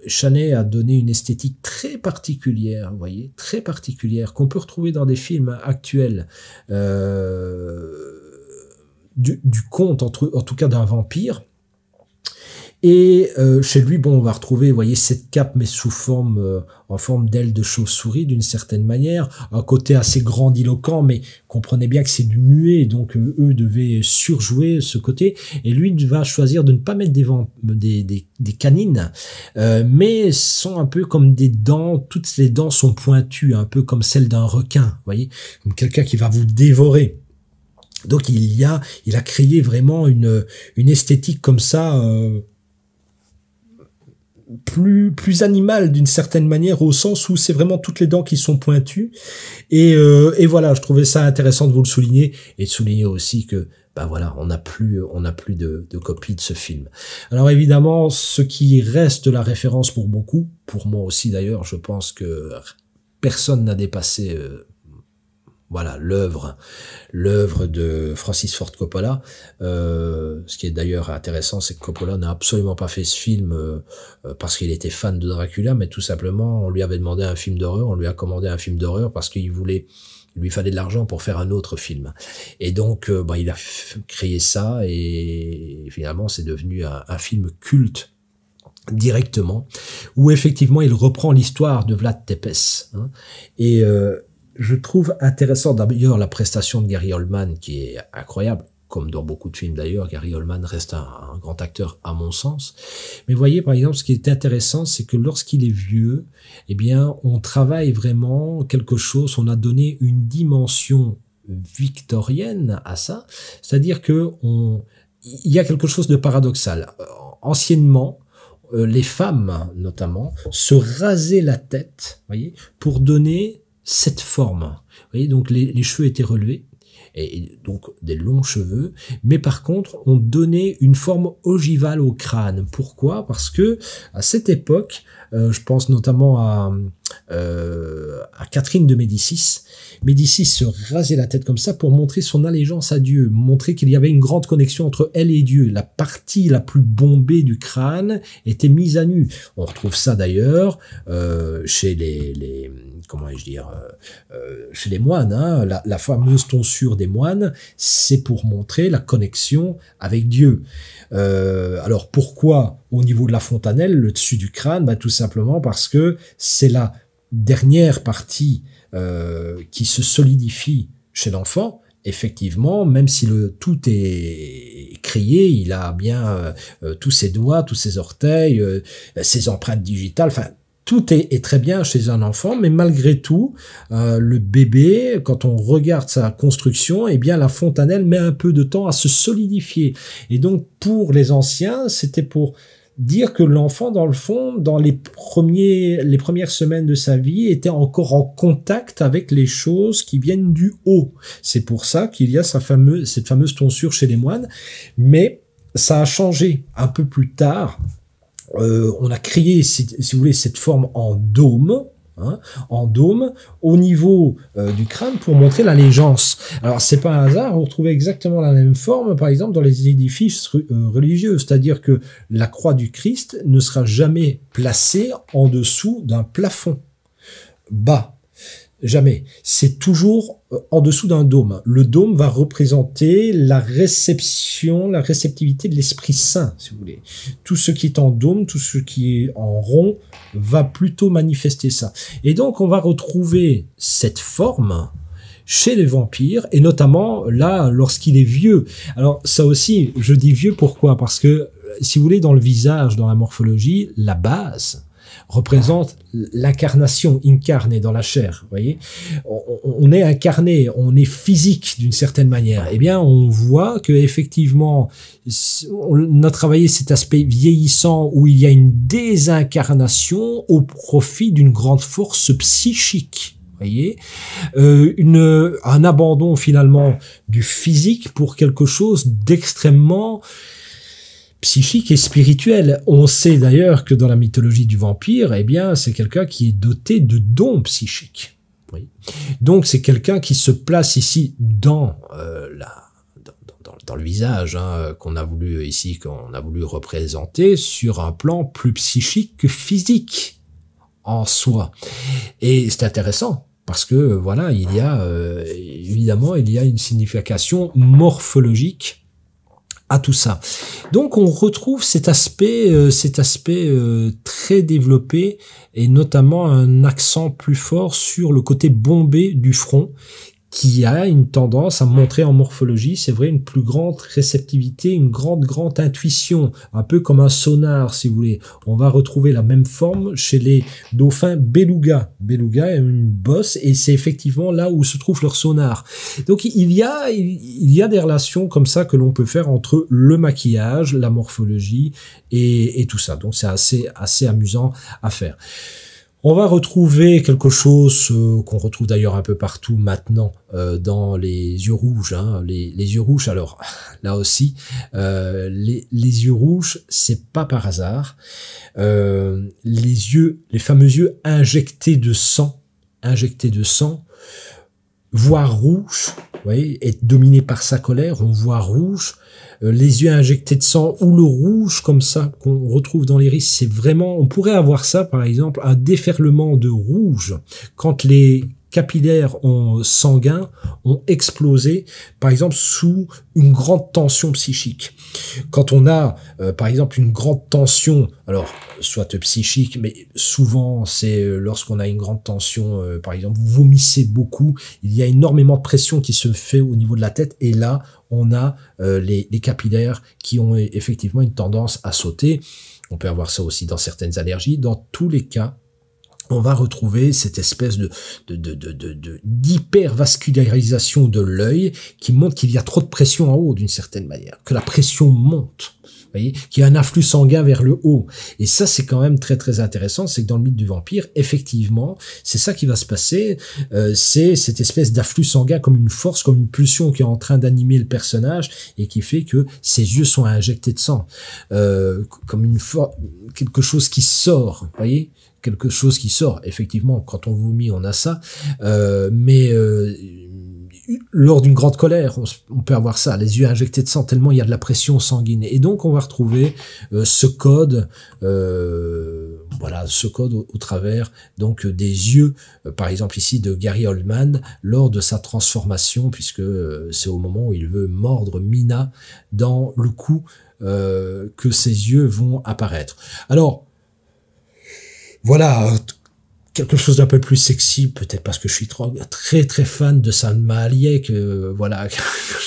Chaney a donné une esthétique très particulière, vous voyez, très particulière, qu'on peut retrouver dans des films actuels du conte, en tout cas d'un vampire. Et chez lui, bon, on va retrouver, vous voyez, cette cape, mais sous forme, en forme d'aile de chauve-souris, d'une certaine manière, un côté assez grandiloquent, mais comprenez bien que c'est du muet, donc eux devaient surjouer ce côté, et lui va choisir de ne pas mettre des canines, mais sont un peu comme des dents, toutes les dents sont pointues, un peu comme celles d'un requin, vous voyez, comme quelqu'un qui va vous dévorer. Donc il a créé vraiment une esthétique comme ça, plus animale d'une certaine manière, au sens où c'est vraiment toutes les dents qui sont pointues. Et voilà, je trouvais ça intéressant de vous le souligner, et de souligner aussi que bah voilà, on n'a plus de copie de ce film. Alors évidemment, ce qui reste la référence pour beaucoup, pour moi aussi d'ailleurs, je pense que personne n'a dépassé voilà l'œuvre de Francis Ford Coppola. Ce qui est d'ailleurs intéressant, c'est que Coppola n'a absolument pas fait ce film parce qu'il était fan de Dracula, mais tout simplement on lui avait demandé un film d'horreur, on lui a commandé un film d'horreur parce qu'il lui fallait de l'argent pour faire un autre film. Et donc il a créé ça, et finalement c'est devenu un film culte directement, où effectivement il reprend l'histoire de Vlad Tepes, hein, et je trouve intéressant d'ailleurs la prestation de Gary Oldman, qui est incroyable, comme dans beaucoup de films d'ailleurs. Gary Oldman reste un grand acteur à mon sens. Mais voyez, par exemple, ce qui est intéressant, c'est que lorsqu'il est vieux, eh bien, on travaille vraiment quelque chose, on a donné une dimension victorienne à ça, c'est-à-dire que il y a quelque chose de paradoxal. Anciennement, les femmes, notamment, se rasaient la tête, voyez, pour donner cette forme. Vous voyez, donc les cheveux étaient relevés, et donc des longs cheveux, mais par contre on donnait une forme ogivale au crâne. Pourquoi? Parce que à cette époque, je pense notamment à Catherine de Médicis. Médicis se rasait la tête comme ça pour montrer son allégeance à Dieu, montrer qu'il y avait une grande connexion entre elle et Dieu. La partie la plus bombée du crâne était mise à nu. On retrouve ça d'ailleurs chez les comment vais-je dire, chez les moines, hein. La fameuse tonsure des moines, c'est pour montrer la connexion avec Dieu. Alors pourquoi au niveau de la fontanelle, le dessus du crâne? Bah, tout simplement parce que c'est la dernière partie qui se solidifie chez l'enfant. Effectivement, même si tout est crié, il a bien tous ses doigts, tous ses orteils, ses empreintes digitales, enfin tout est très bien chez un enfant, mais malgré tout, le bébé, quand on regarde sa construction, eh bien la fontanelle met un peu de temps à se solidifier. Et donc pour les anciens, c'était pour dire que l'enfant, dans le fond, dans les premières semaines de sa vie, était encore en contact avec les choses qui viennent du haut. C'est pour ça qu'il y a cette fameuse tonsure chez les moines, mais ça a changé un peu plus tard. On a créé, si vous voulez, cette forme en dôme, hein, en dôme, au niveau du crâne pour montrer l'allégeance. Alors c'est pas un hasard, on retrouvait exactement la même forme, par exemple, dans les édifices religieux, c'est-à-dire que la croix du Christ ne sera jamais placée en dessous d'un plafond bas. Jamais. C'est toujours en dessous d'un dôme. Le dôme va représenter la réceptivité de l'Esprit Saint, si vous voulez. Tout ce qui est en dôme, tout ce qui est en rond, va plutôt manifester ça. Et donc, on va retrouver cette forme chez les vampires, et notamment là, lorsqu'il est vieux. Alors, ça aussi, je dis vieux, pourquoi? Parce que, si vous voulez, dans le visage, dans la morphologie, la base représente l'incarnation, incarnée dans la chair, vous voyez. On est incarné, on est physique d'une certaine manière. Eh bien, on voit que effectivement, on a travaillé cet aspect vieillissant où il y a une désincarnation au profit d'une grande force psychique. Voyez, un abandon finalement du physique pour quelque chose d'extrêmement psychique et spirituel. On sait d'ailleurs que dans la mythologie du vampire, eh bien, c'est quelqu'un qui est doté de dons psychiques. Oui. Donc, c'est quelqu'un qui se place ici dans le visage, hein, qu'on a voulu représenter sur un plan plus psychique que physique en soi. Et c'est intéressant. Parce que voilà, évidemment, il y a une signification morphologique à tout ça. Donc on retrouve cet aspect très développé, et notamment un accent plus fort sur le côté bombé du front, qui a une tendance à montrer en morphologie, c'est vrai, une plus grande réceptivité, une grande intuition, un peu comme un sonar, si vous voulez. On va retrouver la même forme chez les dauphins beluga. Beluga est une bosse, et c'est effectivement là où se trouve leur sonar. Donc il y a des relations comme ça que l'on peut faire entre le maquillage, la morphologie et tout ça. Donc c'est assez amusant à faire. On va retrouver quelque chose qu'on retrouve d'ailleurs un peu partout maintenant dans les yeux rouges. Hein. Les yeux rouges, alors là aussi, les yeux rouges, c'est pas par hasard. Les fameux yeux injectés de sang, voire rouge, vous voyez, être dominé par sa colère, on voit rouge. Les yeux injectés de sang ou le rouge comme ça qu'on retrouve dans l'iris, c'est vraiment, on pourrait avoir ça par exemple, un déferlement de rouge quand les capillaires sanguins ont explosé, par exemple sous une grande tension psychique. Quand on a, par exemple, une grande tension, alors soit psychique, mais souvent c'est lorsqu'on a une grande tension, par exemple, vous vomissez beaucoup, il y a énormément de pression qui se fait au niveau de la tête, et là, on a les capillaires qui ont effectivement une tendance à sauter. On peut avoir ça aussi dans certaines allergies. Dans tous les cas, on va retrouver cette espèce d'hypervascularisation de l'œil qui montre qu'il y a trop de pression en haut d'une certaine manière, que la pression monte. Vous voyez, qu'il y a un afflux sanguin vers le haut. Et ça, c'est quand même très très intéressant, c'est que dans le mythe du vampire, effectivement, c'est ça qui va se passer, c'est cette espèce d'afflux sanguin comme une force, comme une pulsion qui est en train d'animer le personnage et qui fait que ses yeux sont injectés de sang, comme quelque chose qui sort, vous voyez, quelque chose qui sort. Effectivement, quand on vomit, on a ça, mais lors d'une grande colère, on peut avoir ça, les yeux injectés de sang tellement il y a de la pression sanguine. Et donc on va retrouver ce code, voilà, ce code au travers donc des yeux, par exemple ici de Gary Oldman lors de sa transformation, puisque c'est au moment où il veut mordre Mina dans le cou que ses yeux vont apparaître. Alors voilà, quelque chose d'un peu plus sexy, peut-être parce que je suis très très fan de Salma Hayek, voilà,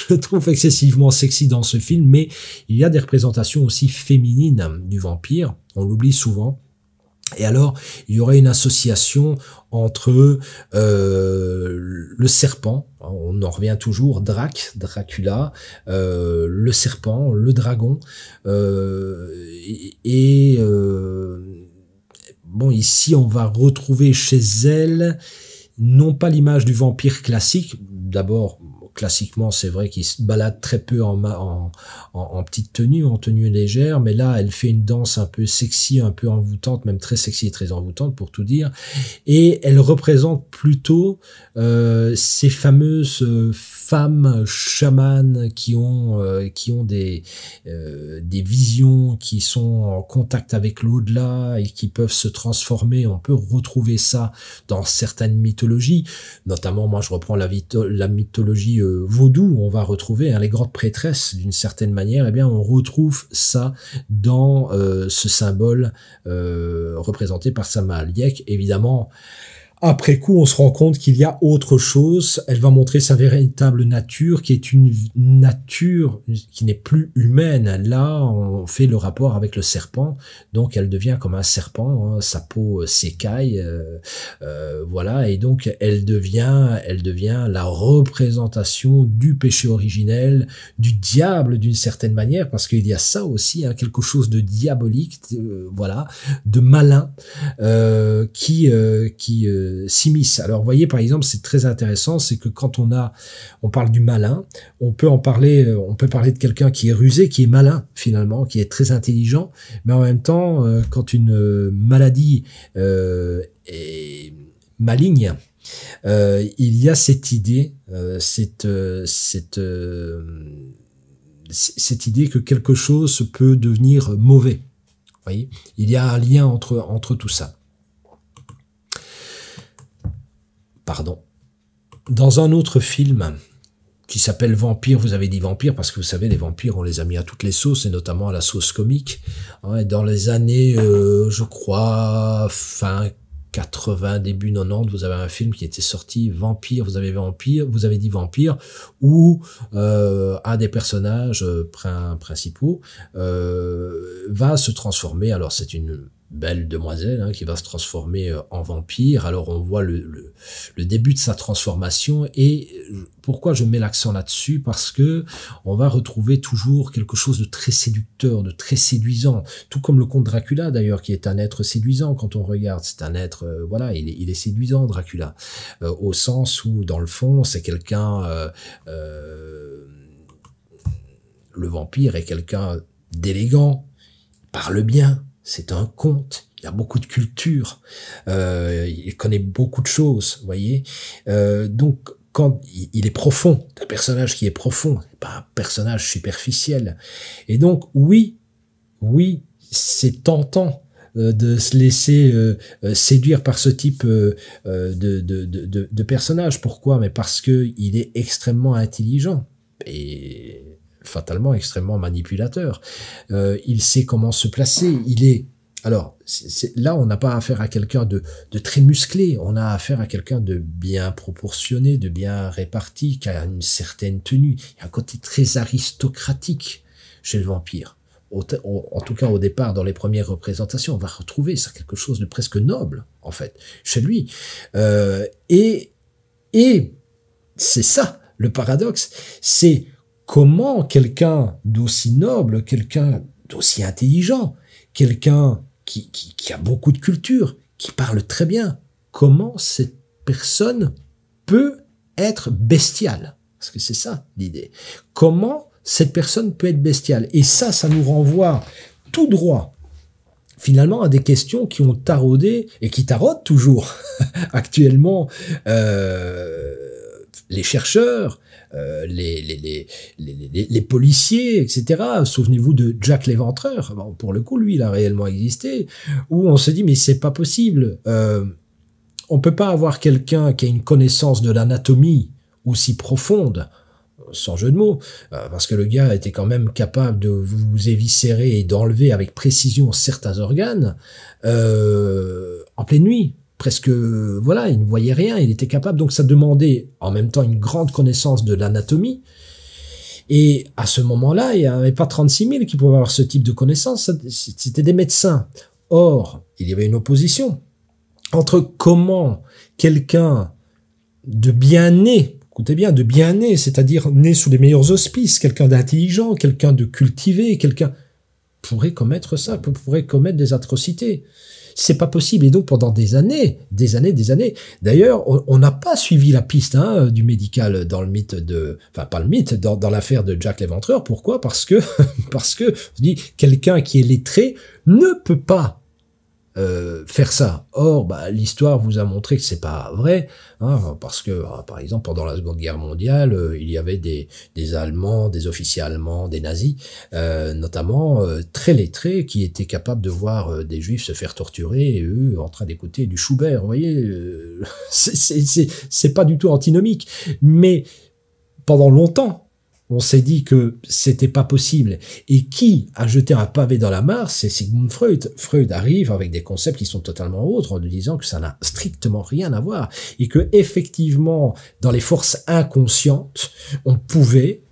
je trouve excessivement sexy dans ce film, mais il y a des représentations aussi féminines du vampire, on l'oublie souvent. Et alors, il y aurait une association entre le serpent, on en revient toujours, Dracula, le serpent, le dragon, bon, ici, on va retrouver chez elle, non pas l'image du vampire classique. D'abord, classiquement, c'est vrai qu'il se balade très peu en petite tenue, en tenue légère, mais là, elle fait une danse un peu sexy, un peu envoûtante, même très sexy et très envoûtante, pour tout dire. Et elle représente plutôt ces fameuses femmes chamanes qui ont des visions, qui sont en contact avec l'au-delà et qui peuvent se transformer. On peut retrouver ça dans certaines mythologies, notamment, moi, je reprends la mythologie vaudou, on va retrouver les grandes prêtresses d'une certaine manière, eh bien on retrouve ça dans ce symbole représenté par Salma Hayek. Évidemment, après coup, on se rend compte qu'il y a autre chose. Elle va montrer sa véritable nature, qui est une nature qui n'est plus humaine. Là, on fait le rapport avec le serpent. Donc, elle devient comme un serpent. Hein, sa peau s'écaille. Voilà. Et donc, elle devient la représentation du péché originel, du diable d'une certaine manière, parce qu'il y a ça aussi, hein, quelque chose de diabolique, voilà, de malin, qui s'immisce. Alors, vous voyez, par exemple, c'est très intéressant, c'est que quand on parle du malin, on peut parler de quelqu'un qui est rusé, qui est malin, finalement, qui est très intelligent, mais en même temps, quand une maladie est maligne, il y a cette idée, cette idée que quelque chose peut devenir mauvais. Vous voyez, il y a un lien entre tout ça. Pardon. Dans un autre film qui s'appelle Vampire, vous avez dit Vampire parce que vous savez, les vampires, on les a mis à toutes les sauces, et notamment à la sauce comique. Dans les années, je crois, fin 80, début 90, vous avez un film qui était sorti, Vampire, vous avez dit Vampire, où un des personnages principaux va se transformer, alors c'est une belle demoiselle qui va se transformer en vampire. Alors on voit le début de sa transformation, et pourquoi je mets l'accent là-dessus, parce que on va retrouver toujours quelque chose de très séducteur, de très séduisant, tout comme le comte Dracula d'ailleurs, qui est un être séduisant quand on regarde. C'est un être, voilà, il est séduisant, Dracula, au sens où dans le fond c'est quelqu'un, le vampire est quelqu'un d'élégant, parle bien. C'est un conte, il a beaucoup de culture, il connaît beaucoup de choses, vous voyez. Donc, quand il est profond, un personnage qui est profond, c'est pas un personnage superficiel. Et donc, oui, c'est tentant de se laisser séduire par ce type de personnage. Pourquoi? Mais parce que il est extrêmement intelligent et fatalement extrêmement manipulateur. Il sait comment se placer. Il est... Alors, là, on n'a pas affaire à quelqu'un de très musclé. On a affaire à quelqu'un de bien proportionné, de bien réparti, qui a une certaine tenue. Il y a un côté très aristocratique chez le vampire. En tout cas, au départ, dans les premières représentations, on va retrouver ça, quelque chose de presque noble, en fait, chez lui. Et c'est ça, le paradoxe, c'est comment quelqu'un d'aussi noble, quelqu'un d'aussi intelligent, quelqu'un qui a beaucoup de culture, qui parle très bien, comment cette personne peut être bestiale? Parce que c'est ça l'idée. Comment cette personne peut être bestiale? Et ça nous renvoie tout droit, finalement, à des questions qui ont taraudé, et qui taraudent toujours actuellement les chercheurs, les policiers, etc. Souvenez-vous de Jack l'Éventreur. Bon, pour le coup, lui, il a réellement existé, où on se dit, mais c'est pas possible. On peut pas avoir quelqu'un qui a une connaissance de l'anatomie aussi profonde, sans jeu de mots, parce que le gars était quand même capable de vous éviscérer et d'enlever avec précision certains organes en pleine nuit. Presque, voilà, il ne voyait rien, il était capable, donc ça demandait en même temps une grande connaissance de l'anatomie, et à ce moment-là, il n'y avait pas 36 000 qui pouvaient avoir ce type de connaissance, c'était des médecins. Or, il y avait une opposition entre comment quelqu'un de bien né, écoutez bien, de bien né, c'est-à-dire né sous les meilleurs auspices, quelqu'un d'intelligent, quelqu'un de cultivé, quelqu'un pourrait commettre ça, pourrait commettre des atrocités. C'est pas possible. Et donc, pendant des années, d'ailleurs, on n'a pas suivi la piste du médical dans le mythe de... Enfin, pas le mythe, dans l'affaire de Jack l'Éventreur. Pourquoi? Parce que, on dit, quelqu'un qui est lettré ne peut pas faire ça. Or, l'histoire vous a montré que c'est pas vrai, parce que, par exemple, pendant la Seconde Guerre mondiale, il y avait des Allemands, des officiers allemands, des nazis, notamment très lettrés, qui étaient capables de voir des Juifs se faire torturer, et eux en train d'écouter du Schubert. Vous voyez, c'est pas du tout antinomique, mais pendant longtemps, on s'est dit que c'était pas possible. Et qui a jeté un pavé dans la mare? C'est Sigmund Freud. Freud arrive avec des concepts qui sont totalement autres, en nous disant que ça n'a strictement rien à voir. Et que, effectivement, dans les forces inconscientes, on pouvait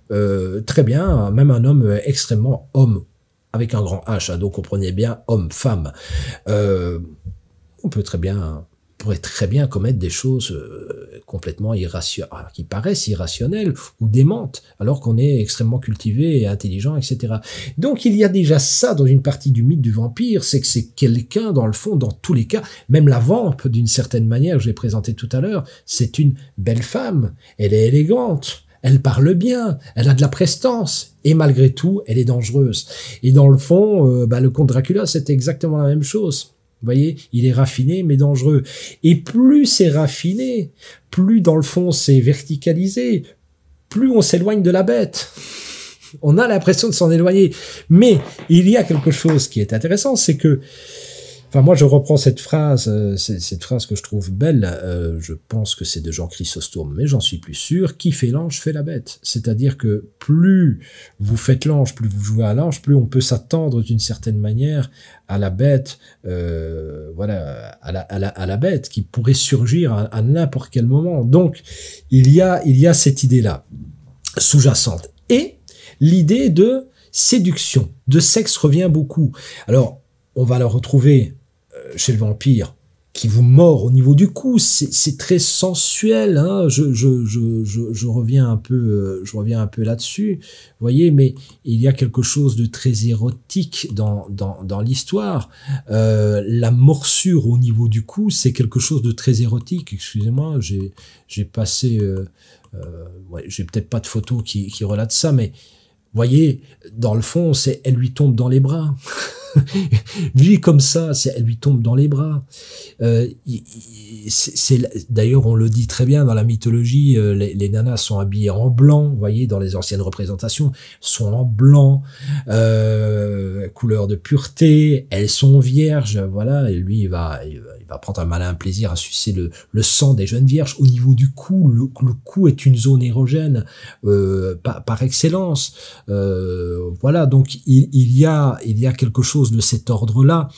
très bien, même un homme extrêmement homme, avec un grand H, donc comprenez bien, homme-femme, on pourrait très bien commettre des choses complètement qui paraissent irrationnelles ou démentes, alors qu'on est extrêmement cultivé et intelligent, etc. Donc il y a déjà ça dans une partie du mythe du vampire, c'est que c'est quelqu'un, dans le fond, dans tous les cas, même la vampe, d'une certaine manière, je l'ai présenté tout à l'heure, c'est une belle femme, elle est élégante, elle parle bien, elle a de la prestance, et malgré tout, elle est dangereuse. Et dans le fond, le comte Dracula, c'est exactement la même chose. Vous voyez, il est raffiné mais dangereux. Et plus c'est raffiné, plus dans le fond c'est verticalisé, plus on s'éloigne de la bête. On a l'impression de s'en éloigner. Mais il y a quelque chose qui est intéressant, c'est que Enfin, moi, je reprends cette phrase, cette phrase que je trouve belle. Je pense que c'est de Jean Chrysostome, mais j'en suis plus sûr. Qui fait l'ange fait la bête. C'est-à-dire que plus vous faites l'ange, plus vous jouez à l'ange, plus on peut s'attendre d'une certaine manière à la bête, voilà, à la bête qui pourrait surgir à n'importe quel moment. Donc, il y a cette idée-là sous-jacente et l'idée de séduction, de sexe revient beaucoup. Alors, on va le retrouver chez le vampire qui vous mord au niveau du cou, c'est très sensuel, hein. Je reviens un peu, là-dessus, vous voyez, mais il y a quelque chose de très érotique dans l'histoire. La morsure au niveau du cou, c'est quelque chose de très érotique. Excusez-moi, j'ai passé, ouais, j'ai peut-être pas de photos qui relatent ça, mais voyez, dans le fond, elle lui tombe dans les bras. Vu comme ça, elle lui tombe dans les bras. D'ailleurs, on le dit très bien dans la mythologie, les nanas sont habillées en blanc, vous voyez, dans les anciennes représentations, sont en blanc, couleur de pureté, elles sont vierges, voilà, et lui, il va prendre un malin plaisir à sucer le sang des jeunes vierges. Au niveau du cou, le cou est une zone érogène par excellence. Voilà, donc il y a quelque chose de cet ordre-là.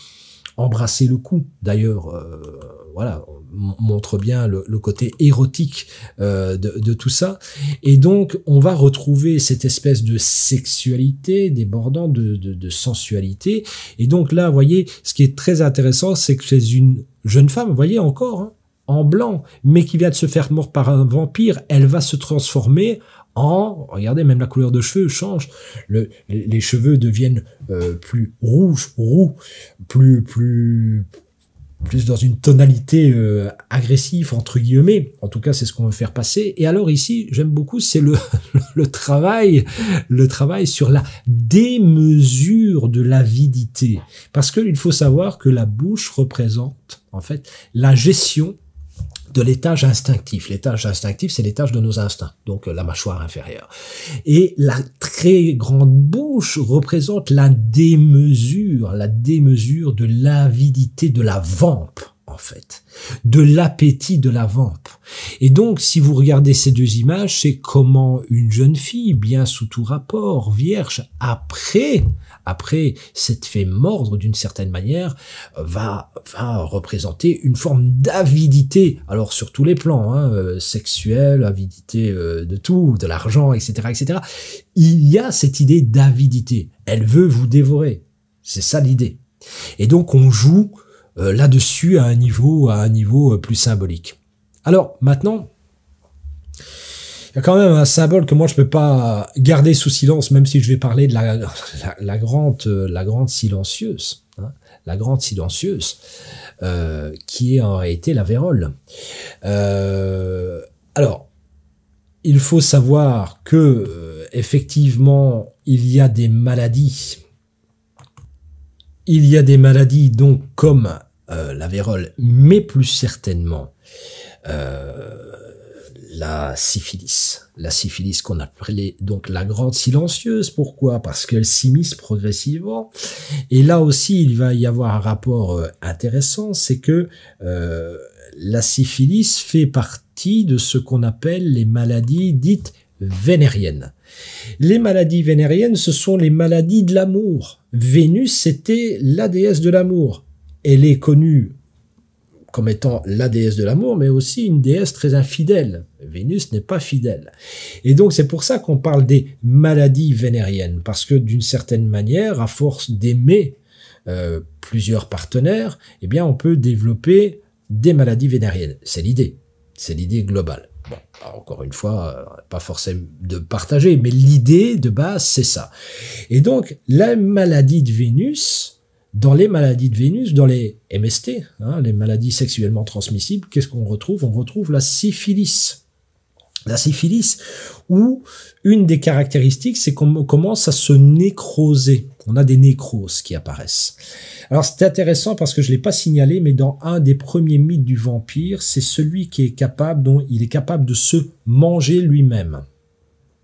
Embrasser le cou, d'ailleurs, voilà, montre bien le côté érotique de tout ça. Et donc, on va retrouver cette espèce de sexualité débordant de sensualité. Et donc là, vous voyez, ce qui est très intéressant, c'est que c'est une jeune femme, vous voyez encore, hein, en blanc, mais qui vient de se faire mordre par un vampire, elle va se transformer regardez, même la couleur de cheveux change, les cheveux deviennent plus rouges, roux, plus dans une tonalité agressive, entre guillemets. En tout cas, c'est ce qu'on veut faire passer. Et alors ici, j'aime beaucoup, c'est le travail sur la démesure de l'avidité. Parce qu'il faut savoir que la bouche représente, en fait, la gestion de l'étage instinctif. L'étage instinctif, c'est l'étage de nos instincts, donc la mâchoire inférieure. Et la très grande bouche représente la démesure de l'avidité de la vampe, en fait, de l'appétit de la vampe. Et donc, si vous regardez ces deux images, c'est comment une jeune fille, bien sous tout rapport, vierge, après s'être fait mordre d'une certaine manière, va représenter une forme d'avidité, alors sur tous les plans, hein, sexuelle, avidité de tout, de l'argent, etc., etc. Il y a cette idée d'avidité. Elle veut vous dévorer. C'est ça l'idée. Et donc on joue là-dessus à un niveau plus symbolique. Alors maintenant, il y a quand même un symbole que moi je peux pas garder sous silence, même si je vais parler de la grande silencieuse, hein, la grande silencieuse, qui est en réalité la vérole. Alors, il faut savoir que effectivement, il y a des maladies. Il y a des maladies donc comme la vérole, mais plus certainement la syphilis qu'on appelait donc la grande silencieuse. Pourquoi? Parce qu'elle s'immisce progressivement. Et là aussi, il va y avoir un rapport intéressant, c'est que la syphilis fait partie de ce qu'on appelle les maladies dites vénériennes. Les maladies vénériennes, ce sont les maladies de l'amour. Vénus, c'était la déesse de l'amour. Elle est connue comme étant la déesse de l'amour, mais aussi une déesse très infidèle. Vénus n'est pas fidèle. Et donc, c'est pour ça qu'on parle des maladies vénériennes, parce que d'une certaine manière, à force d'aimer plusieurs partenaires, eh bien, on peut développer des maladies vénériennes. C'est l'idée globale. Bon, encore une fois, pas forcément de partager, mais l'idée de base, c'est ça. Et donc, la maladie de Vénus, dans les maladies de Vénus, dans les MST, hein, les maladies sexuellement transmissibles, qu'est-ce qu'on retrouve? On retrouve la syphilis. La syphilis, où une des caractéristiques, c'est qu'on commence à se nécroser. On a des nécroses qui apparaissent. Alors c'est intéressant parce que je l'ai pas signalé, mais dans un des premiers mythes du vampire, c'est celui qui est capable, dont il est capable de se manger lui-même.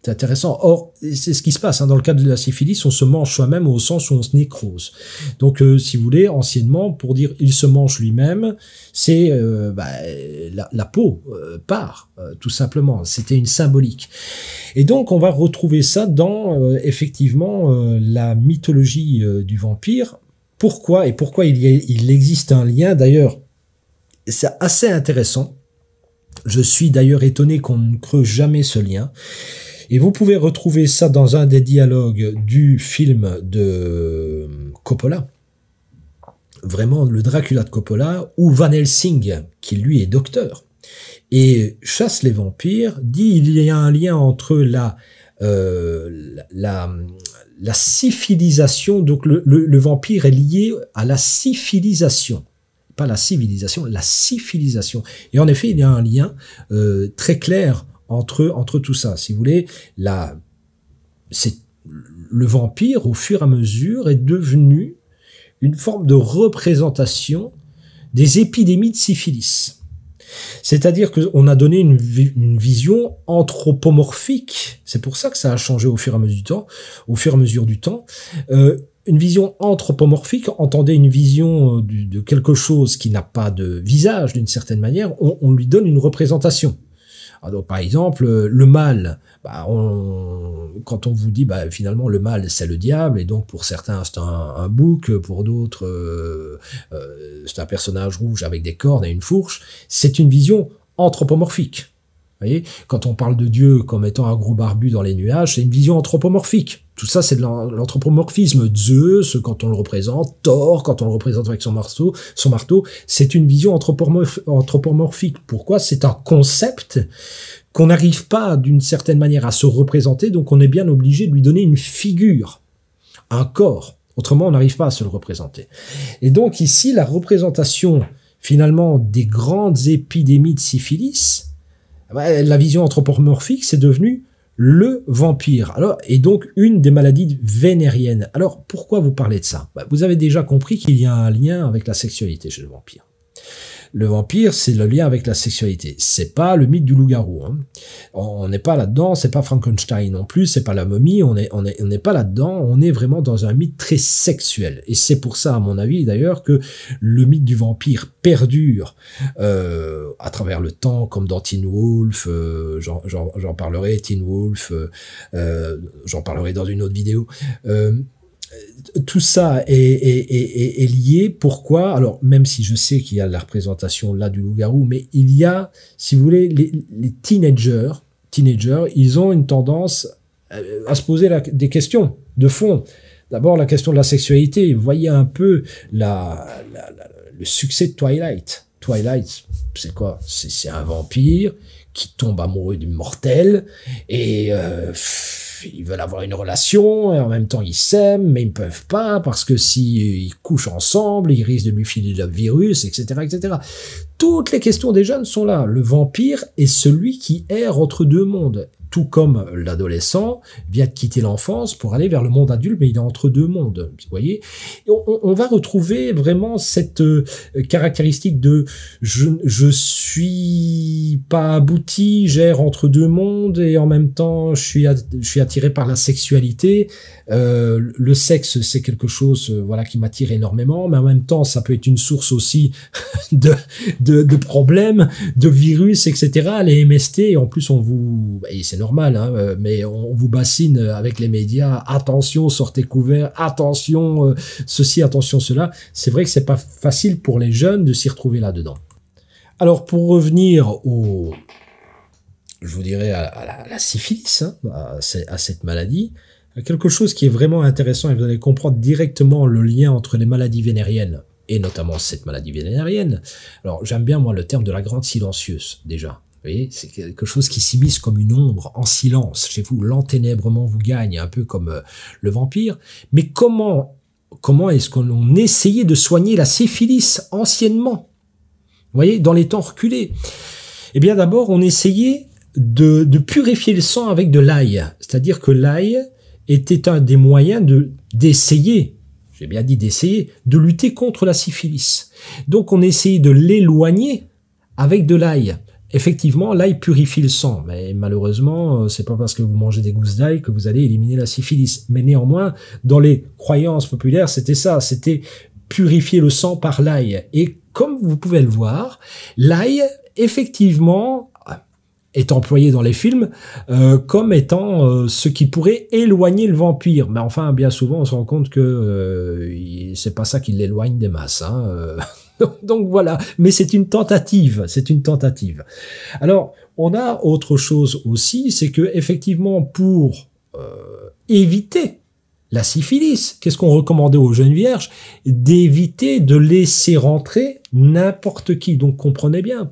C'est intéressant. Or, c'est ce qui se passe, hein, dans le cas de la syphilis, on se mange soi-même au sens où on se nécrose. Donc, si vous voulez, anciennement, pour dire il se mange lui-même, c'est la peau part, tout simplement. C'était une symbolique. Et donc, on va retrouver ça dans, effectivement, la mythologie du vampire. Pourquoi il existe un lien, d'ailleurs, c'est assez intéressant. Je suis d'ailleurs étonné qu'on ne creuse jamais ce lien. Et vous pouvez retrouver ça dans un des dialogues du film de Coppola. Vraiment, le Dracula de Coppola, où Van Helsing, qui lui est docteur, et chasse les vampires, dit il y a un lien entre la syphilisation, donc le vampire est lié à la syphilisation. Pas la civilisation, la syphilisation. Et en effet, il y a un lien très clair entre tout ça. Si vous voulez, le vampire, au fur et à mesure, est devenu une forme de représentation des épidémies de syphilis. C'est-à-dire qu'on a donné une vision anthropomorphique. C'est pour ça que ça a changé au fur et à mesure du temps. Une vision anthropomorphique, entendez une vision de quelque chose qui n'a pas de visage d'une certaine manière, on lui donne une représentation. Alors, par exemple, le mal, quand on vous dit finalement le mal c'est le diable, et donc pour certains c'est un bouc, pour d'autres c'est un personnage rouge avec des cornes et une fourche, c'est une vision anthropomorphique. Vous voyez, quand on parle de Dieu comme étant un gros barbu dans les nuages, c'est une vision anthropomorphique. Tout ça, c'est de l'anthropomorphisme. Zeus, quand on le représente, Thor, quand on le représente avec son marteau, c'est une vision anthropomorphique. Pourquoi? C'est un concept qu'on n'arrive pas d'une certaine manière à se représenter, donc on est bien obligé de lui donner une figure, un corps. Autrement, on n'arrive pas à se le représenter. Et donc ici, la représentation finalement des grandes épidémies de syphilis, la vision anthropomorphique, c'est devenu le vampire. Alors, et donc une des maladies vénériennes. Alors, pourquoi vous parlez de ça? Vous avez déjà compris qu'il y a un lien avec la sexualité chez le vampire. Le vampire, c'est le lien avec la sexualité. C'est pas le mythe du loup-garou. Hein. On n'est pas là-dedans, c'est pas Frankenstein non plus, c'est pas la momie, on n'est pas là-dedans, on est vraiment dans un mythe très sexuel. Et c'est pour ça, à mon avis, d'ailleurs, que le mythe du vampire perdure à travers le temps, comme dans Teen Wolf, j'en parlerai, Teen Wolf, j'en parlerai dans une autre vidéo. Tout ça est lié. Pourquoi? Alors, même si je sais qu'il y a la représentation là du loup-garou, mais il y a, si vous voulez, les teenagers, ils ont une tendance à se poser des questions de fond. D'abord, la question de la sexualité. Vous voyez un peu le succès de Twilight. Twilight, c'est quoi? C'est un vampire qui tombe amoureux d'une mortelle et ils veulent avoir une relation et en même temps ils s'aiment mais ils ne peuvent pas parce que s'ils couchent ensemble ils risquent de lui filer le virus, etc., etc. Toutes les questions des jeunes sont là. Le vampire est celui qui erre entre deux mondes, tout comme l'adolescent vient de quitter l'enfance pour aller vers le monde adulte, mais il est entre deux mondes, vous voyez. Et on va retrouver vraiment cette caractéristique de je suis pas abouti, j'erre entre deux mondes et en même temps je suis attiré par la sexualité. Le sexe, c'est quelque chose voilà qui m'attire énormément, mais en même temps ça peut être une source aussi de problèmes, de virus, etc. Les MST, et en plus on vous, et c'est normal, hein, mais on vous bassine avec les médias, attention, sortez couverts, attention, ceci, attention, cela. C'est vrai que c'est pas facile pour les jeunes de s'y retrouver là-dedans. Alors pour revenir je vous dirais à la syphilis, hein, à cette maladie, quelque chose qui est vraiment intéressant, et vous allez comprendre directement le lien entre les maladies vénériennes et notamment cette maladie vénérienne. Alors j'aime bien moi le terme de la grande silencieuse déjà. Vous voyez, c'est quelque chose qui s'immisce comme une ombre en silence chez vous, l'enténèbrement vous gagne, un peu comme le vampire. Mais comment est-ce qu'on essayait de soigner la syphilis anciennement? Vous voyez, dans les temps reculés. Eh bien d'abord, on essayait de purifier le sang avec de l'ail. C'est-à-dire que l'ail était un des moyens d'essayer, j'ai bien dit d'essayer, de lutter contre la syphilis. Donc on essayait de l'éloigner avec de l'ail. effectivement, l'ail purifie le sang, mais malheureusement, c'est pas parce que vous mangez des gousses d'ail que vous allez éliminer la syphilis. Mais néanmoins, dans les croyances populaires, c'était ça, c'était purifier le sang par l'ail. Et comme vous pouvez le voir, l'ail, effectivement, est employé dans les films comme étant ce qui pourrait éloigner le vampire. Mais enfin, bien souvent, on se rend compte que c'est pas ça qui l'éloigne des masses. Hein, donc voilà, mais c'est une tentative, c'est une tentative. Alors, on a autre chose aussi, c'est que effectivement, pour éviter la syphilis, qu'est-ce qu'on recommandait aux jeunes vierges? D'éviter de laisser rentrer n'importe qui. Donc comprenez bien,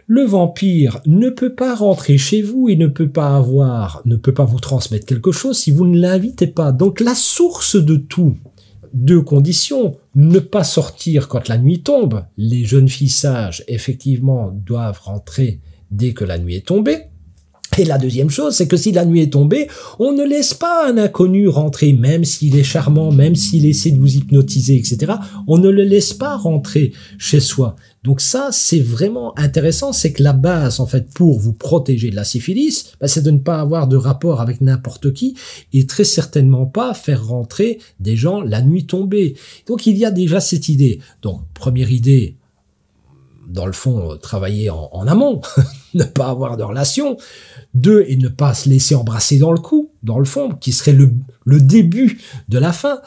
le vampire ne peut pas rentrer chez vous et ne peut pas vous transmettre quelque chose si vous ne l'invitez pas. Donc la source de tout, deux conditions, ne pas sortir quand la nuit tombe. Les jeunes filles sages, effectivement, doivent rentrer dès que la nuit est tombée. Et la deuxième chose, c'est que si la nuit est tombée, on ne laisse pas un inconnu rentrer, même s'il est charmant, même s'il essaie de vous hypnotiser, etc. On ne le laisse pas rentrer chez soi. Donc ça, c'est vraiment intéressant, c'est que la base, en fait, pour vous protéger de la syphilis, c'est de ne pas avoir de rapport avec n'importe qui et très certainement pas faire rentrer des gens la nuit tombée. Donc il y a déjà cette idée. Donc première idée, dans le fond, travailler en amont, ne pas avoir de relation. 2, et ne pas se laisser embrasser dans le cou, dans le fond, qui serait le début de la fin.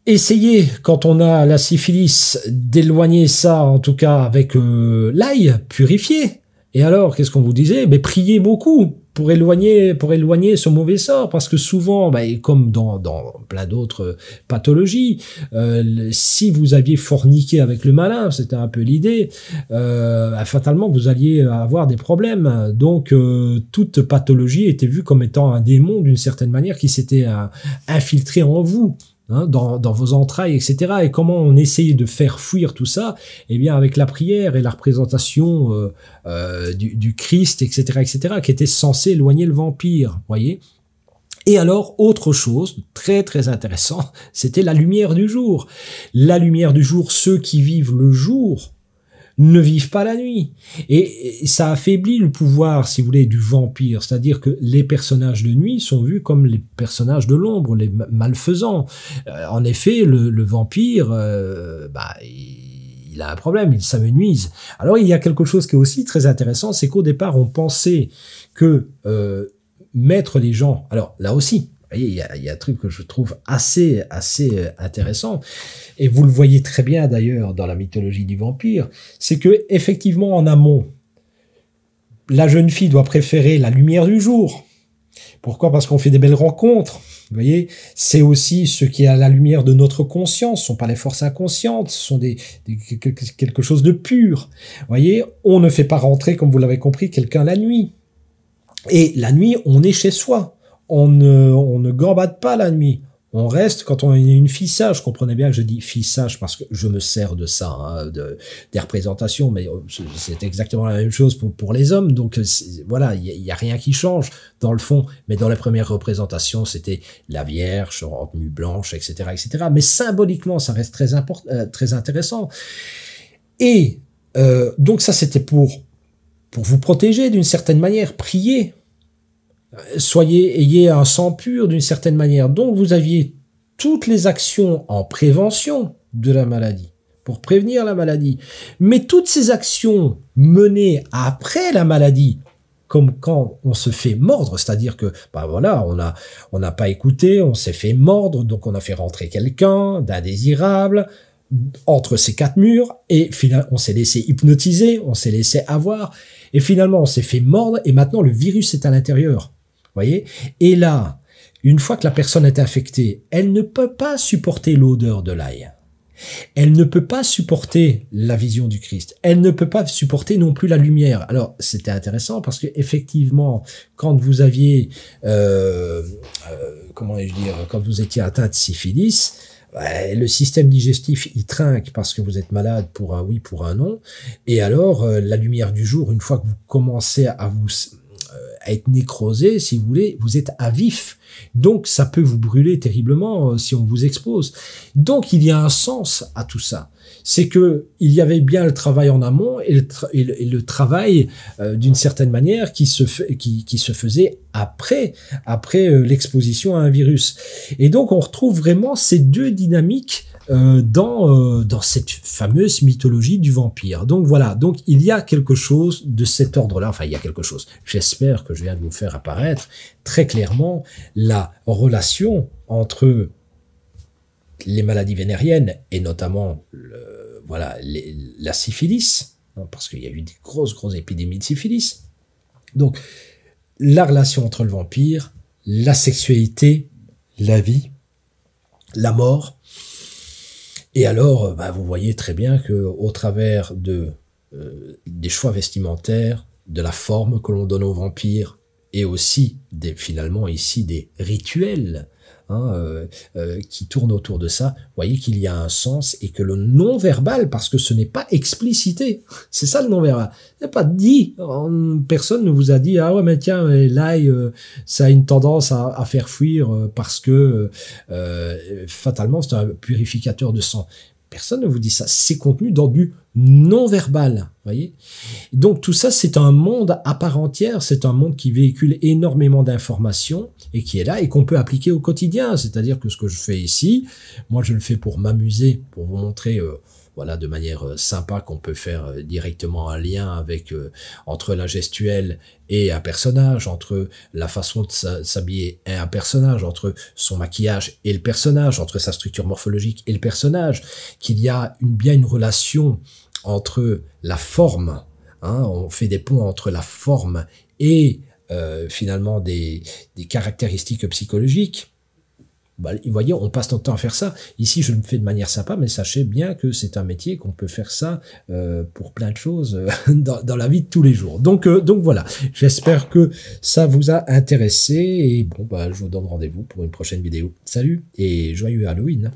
Essayez, quand on a la syphilis, d'éloigner ça, en tout cas avec l'ail purifié. Et alors, qu'est-ce qu'on vous disait? Priez beaucoup pour éloigner ce mauvais sort, parce que souvent, comme dans plein d'autres pathologies, si vous aviez forniqué avec le malin, c'était un peu l'idée, fatalement vous alliez avoir des problèmes. Donc toute pathologie était vue comme étant un démon d'une certaine manière qui s'était infiltré en vous. Hein, dans vos entrailles, etc. Et comment on essayait de faire fuir tout ça? Eh bien, avec la prière et la représentation du Christ, etc., etc., qui était censé éloigner le vampire, voyez. Et alors, autre chose, très très intéressant, c'était la lumière du jour. La lumière du jour, ceux qui vivent le jour ne vivent pas la nuit. Et ça affaiblit le pouvoir, si vous voulez, du vampire. C'est-à-dire que les personnages de nuit sont vus comme les personnages de l'ombre, les malfaisants. En effet, le vampire, il a un problème, il s'amenuise. Alors, il y a quelque chose qui est aussi très intéressant, c'est qu'au départ, on pensait que mettre les gens... Alors, là aussi, vous voyez, il y a un truc que je trouve assez intéressant, et vous le voyez très bien d'ailleurs dans la mythologie du vampire, c'est que effectivement en amont, la jeune fille doit préférer la lumière du jour. Pourquoi? Parce qu'on fait des belles rencontres. Vous voyez, c'est aussi ce qui est à la lumière de notre conscience. Ce sont pas les forces inconscientes, ce sont quelque chose de pur. Vous voyez, on ne fait pas rentrer, comme vous l'avez compris, quelqu'un la nuit. Et la nuit, on est chez soi. On ne gambade pas la nuit. On reste, quand on est une fille sage, comprenez bien que je dis fille sage parce que je me sers de ça, hein, des représentations, mais c'est exactement la même chose pour les hommes. Donc voilà, il y a rien qui change dans le fond. Mais dans les premières représentations, c'était la Vierge en tenue blanche, etc., etc. Mais symboliquement, ça reste très intéressant. Et donc ça, c'était pour vous protéger d'une certaine manière, prier. Ayez un sang pur d'une certaine manière. Donc vous aviez toutes les actions en prévention de la maladie, pour prévenir la maladie. Mais toutes ces actions menées après la maladie, comme quand on se fait mordre, c'est-à-dire que voilà, on n'a pas écouté, on s'est fait mordre, donc on a fait rentrer quelqu'un d'indésirable entre ces quatre murs, et finalement on s'est laissé hypnotiser, on s'est laissé avoir, et finalement on s'est fait mordre, et maintenant le virus est à l'intérieur. Voyez, et là, une fois que la personne est infectée, elle ne peut pas supporter l'odeur de l'ail. Elle ne peut pas supporter la vision du Christ. Elle ne peut pas supporter non plus la lumière. Alors, c'était intéressant parce que effectivement, quand vous aviez, quand vous étiez atteint de syphilis, le système digestif, il trinque parce que vous êtes malade pour un oui, pour un non. Et alors, la lumière du jour, une fois que vous commencez à être nécrosé, si vous voulez, vous êtes à vif. Donc, ça peut vous brûler terriblement si on vous expose. Donc, il y a un sens à tout ça. C'est que il y avait bien le travail en amont et le travail d'une certaine manière qui se faisait après l'exposition à un virus. Et donc on retrouve vraiment ces deux dynamiques dans cette fameuse mythologie du vampire. Donc voilà, donc il y a quelque chose de cet ordre-là, enfin il y a quelque chose, j'espère que je viens de vous faire apparaître très clairement la relation entre les maladies vénériennes et notamment la syphilis, hein, parce qu'il y a eu des grosses épidémies de syphilis. Donc la relation entre le vampire, la sexualité, la vie, la mort. Et alors, vous voyez très bien que au travers des choix vestimentaires, de la forme que l'on donne aux vampires, et aussi finalement ici des rituels qui tournent autour de ça, vous voyez qu'il y a un sens et que le non-verbal, parce que ce n'est pas explicité, c'est ça le non-verbal, c'est pas dit, personne ne vous a dit ah ouais mais tiens l'ail ça a une tendance à faire fuir parce que fatalement c'est un purificateur de sang. Personne ne vous dit ça, c'est contenu dans du non-verbal, voyez. Donc tout ça, c'est un monde à part entière, c'est un monde qui véhicule énormément d'informations et qui est là et qu'on peut appliquer au quotidien. C'est-à-dire que ce que je fais ici, moi je le fais pour m'amuser, pour vous montrer de manière sympa qu'on peut faire directement un lien avec entre la gestuelle et un personnage, entre la façon de s'habiller et un personnage, entre son maquillage et le personnage, entre sa structure morphologique et le personnage, qu'il y a bien une relation entre la forme, hein, on fait des ponts entre la forme et finalement des caractéristiques psychologiques. Vous voyez, on passe notre temps à faire ça. Ici, je le fais de manière sympa, mais sachez bien que c'est un métier qu'on peut faire ça pour plein de choses dans la vie de tous les jours. Donc voilà, j'espère que ça vous a intéressé. Et bon, je vous donne rendez-vous pour une prochaine vidéo. Salut et joyeux Halloween.